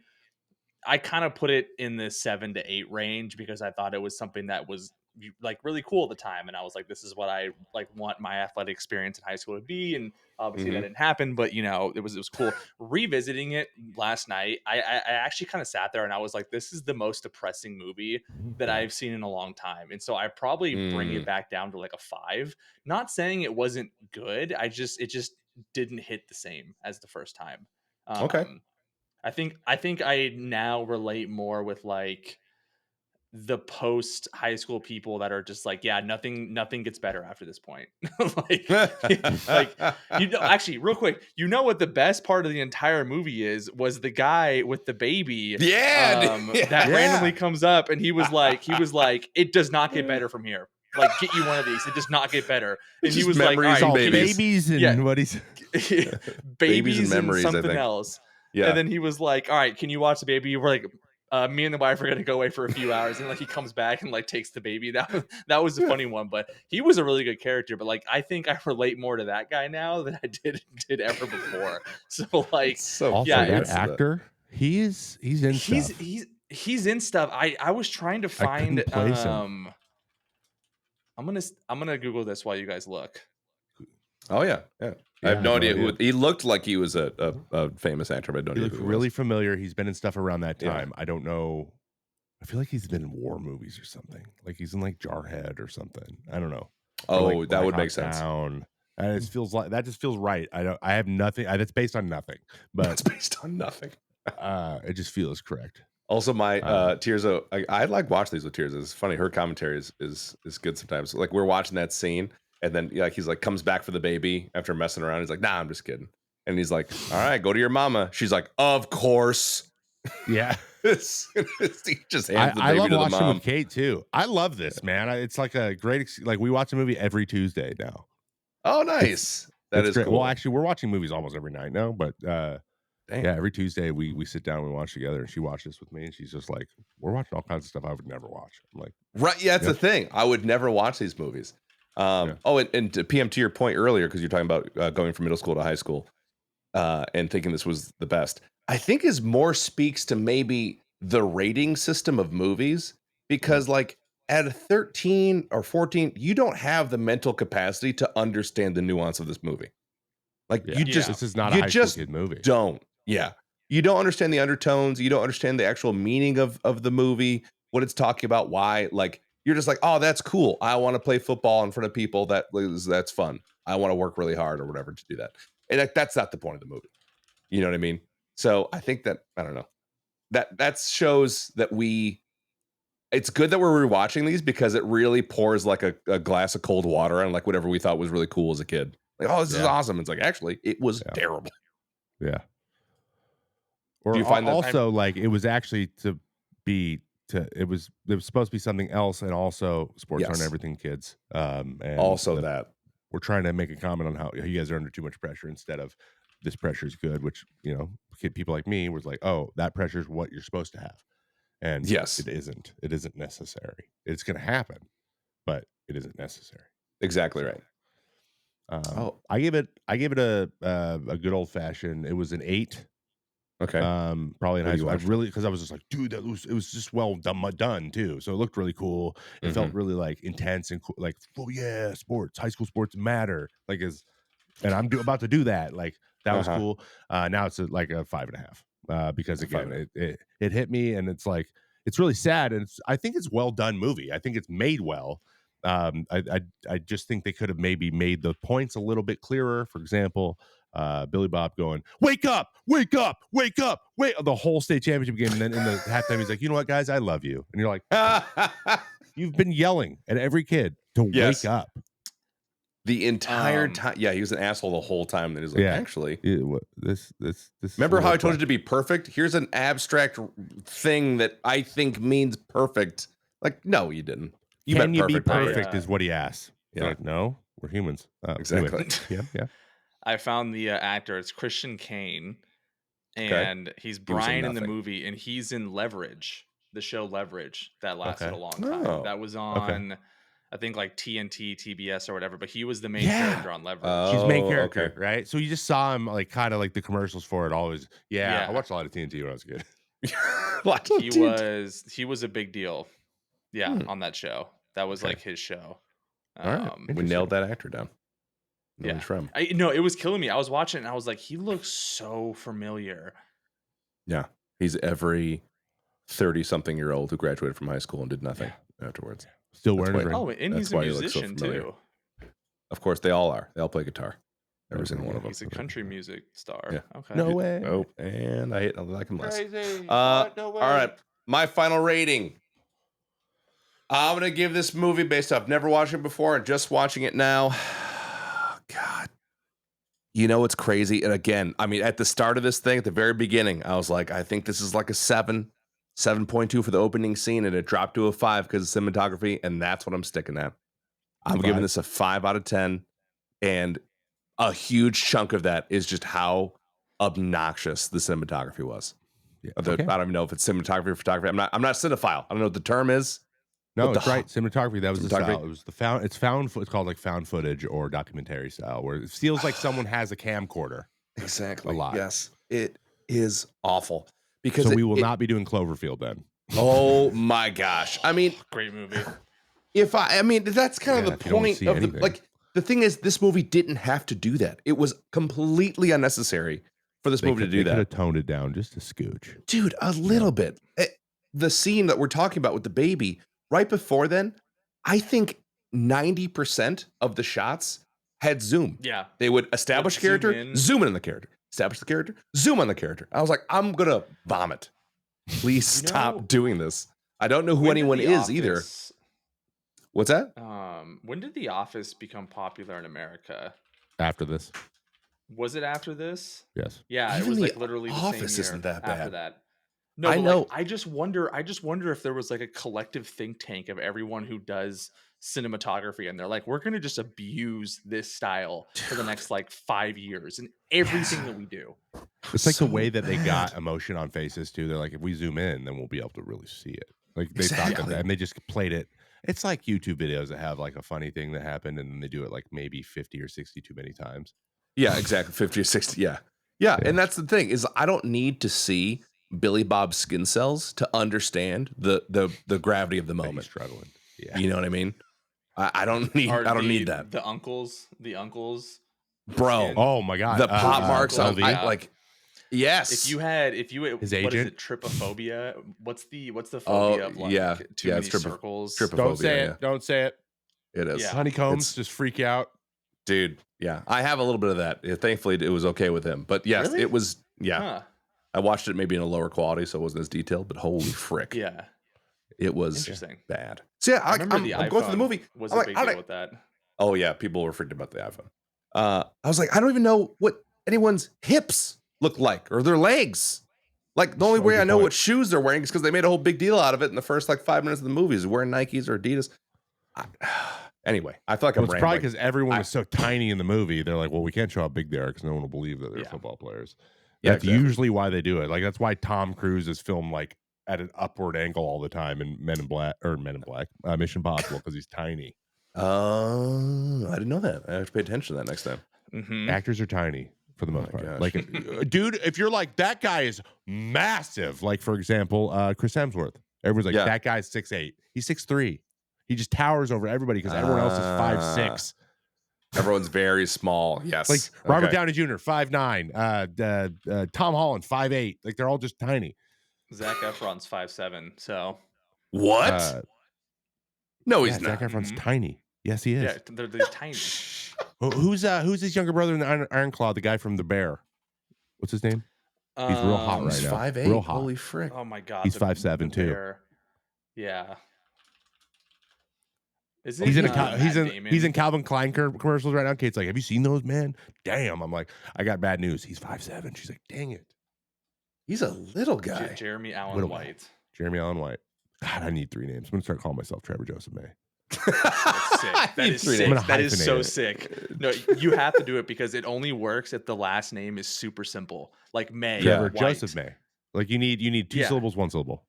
I kind of put it in the 7 to 8 range because I thought it was something that was like really cool at the time, and I was like, this is what I like want my athletic experience in high school to be, and obviously that didn't happen, but it was cool. Revisiting it last night, I actually kind of sat there and I was like, this is the most depressing movie that I've seen in a long time, and so I probably bring it back down to like a 5. Not saying it wasn't good, it just didn't hit the same as the first time. I think I now relate more with like the post high school people that are just like, nothing gets better after this point. Actually real quick, what the best part of the entire movie was the guy with the baby that randomly comes up, and he was like, it does not get better from here. Like, get you one of these. It does not get better. And he was like, all right, babies and what he's babies and memories, something else. Yeah. And then he was like, all right, can you watch the baby? We're like, me and the wife are gonna go away for a few hours, and like he comes back and like takes the baby. That was a funny one, but he was a really good character. But like I think I relate more to that guy now than I did ever before. So like, so also yeah, that actor, he's in stuff. He's in stuff. I was trying to I find couldn't place him. I'm gonna Google this while you guys look. Oh yeah. I have no idea who he looked like. He was a famous actor, but I don't know who he really was. familiar. He's been in stuff around that time. I don't know. I feel like he's been in war movies or something. Like he's in like Jarhead or something. I don't know. Oh, like that would make sense. And it feels like that just feels right. I have nothing. That's based on nothing. But it's based on nothing. It just feels correct. Also, my Tirza, I like watch these with Tirza. It's funny. Her commentary is good sometimes. Like we're watching that scene, and then like he's like comes back for the baby after messing around. He's like, "Nah, I'm just kidding." And he's like, "All right, go to your mama." She's like, "Of course." Yeah. He just hands the baby I love to the watching mom. with Kate too. I love this, man. It's like a great like we watch a movie every Tuesday now. Oh, nice. That is great. Cool. Well, actually, we're watching movies almost every night now, but yeah, every Tuesday we sit down and we watch together, and she watches with me, and she's just like, we're watching all kinds of stuff I would never watch. I'm like, right, yeah, that's the thing. I would never watch these movies. Oh, and to PM, to your point earlier, because you're talking about going from middle school to high school and thinking this was the best, I think is more speaks to maybe the rating system of movies, because like at 13 or 14, you don't have the mental capacity to understand the nuance of this movie. Like this is not a high school kid movie. You don't understand the undertones. You don't understand the actual meaning of the movie, what it's talking about, why. Like you're just like, oh, that's cool. I want to play football in front of people. That's fun. I want to work really hard or whatever to do that. And that's not the point of the movie. You know what I mean? So I think that, I don't know, that shows that it's good that we're rewatching these, because it really pours like a glass of cold water on like whatever we thought was really cool as a kid. Like, oh, this is awesome. It's like, actually, it was terrible. Yeah. Or do you find also like it was actually it was supposed to be something else, and also sports aren't everything, kids. And also that we're trying to make a comment on how you guys are under too much pressure instead of this pressure is good, which, you know, people like me was like, oh, that pressure is what you're supposed to have. And it isn't necessary. It's going to happen, but it isn't necessary. Exactly right. I gave it a good old fashioned. It was an 8. Okay. Probably in high school. Because I was just like, dude, it was just well done too. So it looked really cool. It felt really like intense and cool. Like, oh yeah, sports, high school sports matter. Like, and I'm about to do that. Like that was cool. Now it's like a 5.5. Because again, it hit me, and it's like it's really sad, and I think it's well done movie. I think it's made well. I just think they could have maybe made the points a little bit clearer. For example, Billy Bob going, wake up, wake up, wake up, wait, the whole state championship game. And then in the halftime, he's like, you know what, guys, I love you. And you're like, you've been yelling at every kid to wake up. The entire time. Yeah, he was an asshole the whole time. That he's like, actually, this. Remember how I told you to be perfect? Here's an abstract thing that I think means perfect. Like, no, you didn't. Can you be perfect is what he asks. Yeah. Like, no, we're humans. Exactly. Anyway. Yeah. I found the actor. It's Christian Kane, and he's Brian in the movie, and he's in Leverage, the show Leverage that lasted a long time. That was on, I think, like TNT, TBS, or whatever. But he was the main character on Leverage. He's main character, right? So you just saw him like kind of like the commercials for it. Always, I watched a lot of TNT when I was a kid. He was a big deal. Yeah, on that show. That was like his show. All right. We nailed that actor down. Yeah, it was killing me. I was watching it and I was like, he looks so familiar. Yeah, he's every 30-something-year-old who graduated from high school and did nothing afterwards. Still wearing his ring. Oh, and he's a musician too. Of course, they all are. They all play guitar. Every single one of them. He's a country music star. Yeah. Okay. No way. Oh, and I like him less. Crazy. No way. All right, my final rating. I'm gonna give this movie, based off never watched it before and just watching it now. God, you know it's crazy. And again, I mean, at the start of this thing, at the very beginning, I was like, I think this is like a 7.2 for the opening scene, and it dropped to a 5 because of cinematography, and that's what I'm sticking at. I'm giving this a 5 out of 10, and a huge chunk of that is just how obnoxious the cinematography was. Yeah. I don't even know if it's cinematography or photography. I'm not cinephile. I don't know what the term is. No, it's right. Cinematography. That was the style. It was the It's called like found footage or documentary style, where it feels like someone has a camcorder. Exactly. A lot. Yes. It is awful because we will not be doing Cloverfield then. Oh my gosh! I mean, great movie. I mean, that's kind of the point of the thing is, this movie didn't have to do that. It was completely unnecessary for this movie to do that. They could have toned it down just a scooch, dude, a little bit. The scene that we're talking about with the baby right before then, I think 90% of the shots had zoom. Yeah, they would establish character, zoom in on the character, establish the character, zoom on the character. I was like, I'm gonna vomit. Please stop doing this. I don't know who anyone is either. What's that? When did The Office become popular in America? After this. Was it after this? Yes. Yeah, Even it was like literally the Office same year isn't that after bad. that. No, I know. Like, I just wonder if there was like a collective think tank of everyone who does cinematography, and they're like, we're gonna just abuse this style for the next like 5 years in everything that we do. It's like the way that they got emotion on faces too. They're like, if we zoom in, then we'll be able to really see it. Like they thought that, and they just played it. It's like YouTube videos that have like a funny thing that happened, and then they do it like maybe 50 or 60 too many times. Yeah, exactly. 50 or 60. Yeah. And that's the thing is, I don't need to see Billy Bob's skin cells to understand the gravity of the moment. Struggling. Yeah. You know what I mean? I don't need need that. The uncles, bro. skin. Oh my god, the pop marks on like. Yes. If you his what agent? is it? Trypophobia. What's the phobia of like too many circles? Don't say it. Don't say it. It is. Yeah. Honeycombs just freak out. Dude, yeah. I have a little bit of that. Thankfully, it was okay with him. But yes, Really? it was. Yeah. Huh. I watched it maybe in a lower quality, so it wasn't as detailed. But holy frick, Yeah. it was Interesting. bad. So yeah, I'm going through the movie. Was I'm a big deal with that. Oh yeah, people were freaked about the iPhone. I was like, I don't even know what anyone's hips look like or their legs. Like the only way I know what shoes they're wearing is because they made a whole big deal out of it in the first like 5 minutes of the movie. Is wearing Nikes or Adidas. Anyway, I feel like it's probably because everyone was so tiny in the movie. They're like, well, we can't show how big they are because no one will believe that they're football players. That's usually why they do it. Like that's why Tom Cruise is filmed like at an upward angle all the time in Mission Impossible, because he's tiny. I didn't know that. I have to pay attention to that next time. Mm-hmm. Actors are tiny for the most part. Gosh. Like, dude, if you're like, that guy is massive. Like, for example, Chris Hemsworth. Everyone's like, that guy's 6'8". He's 6'3". He just towers over everybody because everyone else is 5'6". Everyone's very small. Yes. Like Robert Downey Jr., 5'9". Tom Holland, 5'8". Like they're all just tiny. Zac Efron's 5'7". So what? No, he's not. Zac Efron's tiny. Yes, he is. Yeah, they're tiny. Who's his younger brother in the Iron Claw? The guy from The Bear. What's his name? He's real hot right now. 5'8". Real hot. Holy frick! Oh my god. He's 5'7" too. Bear. Yeah. He's in Calvin Klein commercials right now. Kate's like, have you seen those, man? Damn. I'm like, I got bad news. He's 5'7". She's like, dang it. He's a little guy. Jeremy Allen White. Jeremy Allen White. God, I need 3 names. I'm gonna start calling myself Trevor Joseph May. That's sick. That is sick. That is so sick. No, you have to do it because it only works if the last name is super simple, like May. Trevor Joseph May. Like you need 2 syllables, 1 syllable.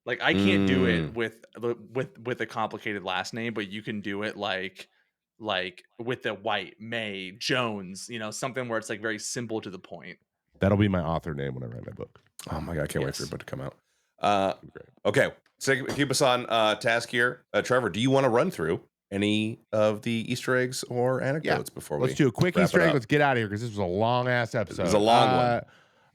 Like I can't do it with a complicated last name, but you can do it like with the White, May, Jones, something where it's like very simple to the point. That'll be my author name when I write my book. Oh my god, I can't wait for your book to come out. Okay, so keep us on task here. Trevor, do you want to run through any of the Easter eggs or anecdotes before let's do a quick Easter egg. Let's get out of here because this was a long ass episode. It was a long one.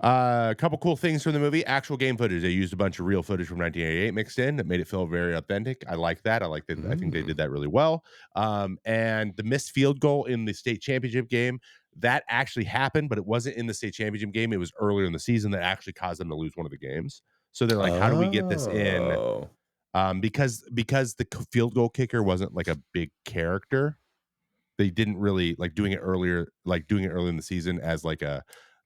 A couple cool things from the movie. Actual game footage. They used a bunch of real footage from 1988 mixed in that made it feel very authentic. I like that. I like that. I think they did that really well. And the missed field goal in the state championship game, that actually happened, but it wasn't in the state championship game. It was earlier in the season that actually caused them to lose one of the games. So they're like, how do we get this in? Because the field goal kicker wasn't like a big character. They didn't really like doing it earlier in the season as like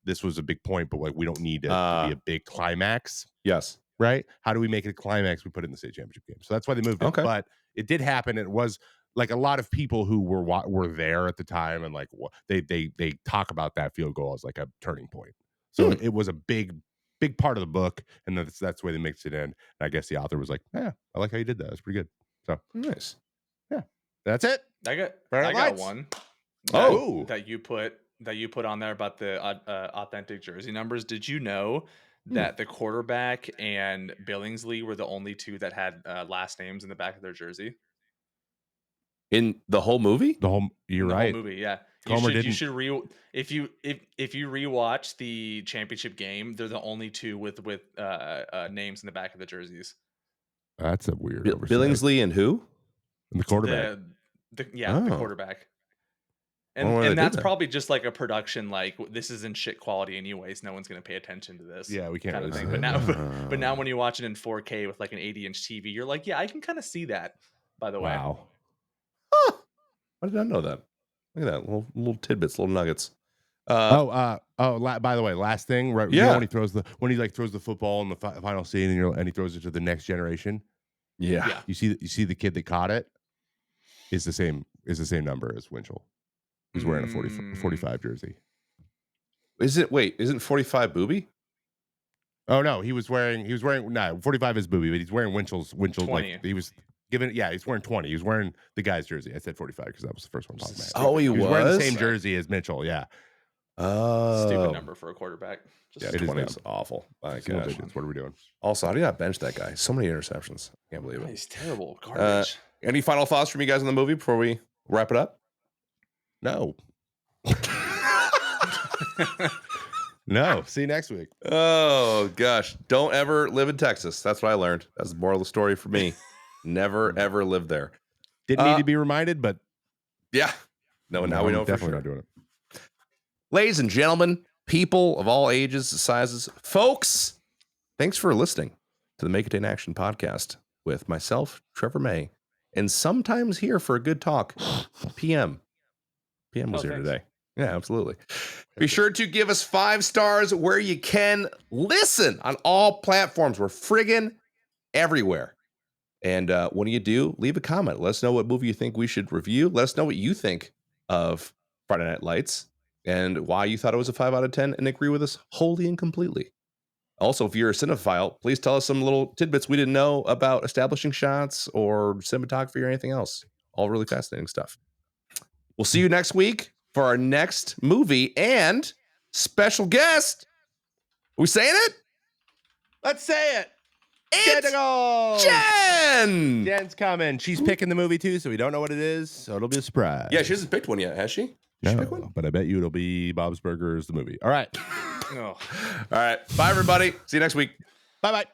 this was a big point, but like we don't need it to be a big climax. Yes. Right? How do we make it a climax? We put it in the state championship game. So that's why they moved it. Okay. But it did happen. It was like a lot of people who were there at the time, and like they talk about that field goal as like a turning point. So it was a big big part of the book, and that's the way they mixed it in. And I guess the author was like, "Yeah, I like how you did that. That's pretty good." So nice. Yeah, that's it. I got one. That you put on there about the authentic jersey numbers. Did you know that the quarterback and Billingsley were the only two that had last names in the back of their jersey? In the whole movie? You're right. The whole movie, yeah. Comer You should if you rewatch the championship game, they're the only two with names in the back of the jerseys. That's a weird Billingsley and who? And the quarterback. The quarterback. Why would And they do that's that? probably just like a production, like this is in shit quality anyways. No one's gonna pay attention to this. Yeah, we can't kind really of thing. see But now when you watch it in 4K with like an 80-inch TV, you're like, yeah, I can kind of see that. By the way, Wow. I did not know that. Look at that little tidbits, little nuggets. By the way, last thing, right? Yeah. You know when he throws the football in the final scene, and he throws it to the next generation. Yeah. You see the kid that caught it is the same number as Winchell. He's wearing a 45 jersey. Isn't 45 Booby? Oh no, he was wearing 45 is Booby, but he's wearing Winchell's 20. like he was given. Yeah, he's wearing 20. He was wearing the guy's jersey. I said 45 because that was the first one. Oh, he was wearing the same jersey as Mitchell. Yeah. Oh, stupid number for a quarterback. Yeah, 20 is awful. My gosh. What are we doing? Also, how do you not bench that guy? So many interceptions. Can't believe it. He's terrible. Garbage. Any final thoughts from you guys on the movie before we wrap it up? No. No. See you next week. Oh gosh, don't ever live in Texas. That's what I learned. That's the moral of the story for me. Never ever live there. Didn't need to be reminded, but yeah. No, now we know for sure. Not doing it. Ladies and gentlemen, people of all ages, sizes, folks, thanks for listening to the Make It in Action podcast with myself, Trevor May, and sometimes here for a good talk, PM. PM was here today. Yeah, absolutely. Be sure to give us 5 stars where you can. Listen on all platforms. We're friggin' everywhere. And when you do, leave a comment. Let us know what movie you think we should review. Let us know what you think of Friday Night Lights and why you thought it was a 5 out of 10 and agree with us wholly and completely. Also, if you're a cinephile, please tell us some little tidbits we didn't know about establishing shots or cinematography or anything else. All really fascinating stuff. We'll see you next week for our next movie and special guest. Are we saying it? Let's say it. It's Jen. Jen's coming. She's picking the movie too, so we don't know what it is. So it'll be a surprise. Yeah, she hasn't picked one yet, has she? No, but I bet you it'll be Bob's Burgers, the movie. All right. All right. Bye, everybody. See you next week. Bye-bye.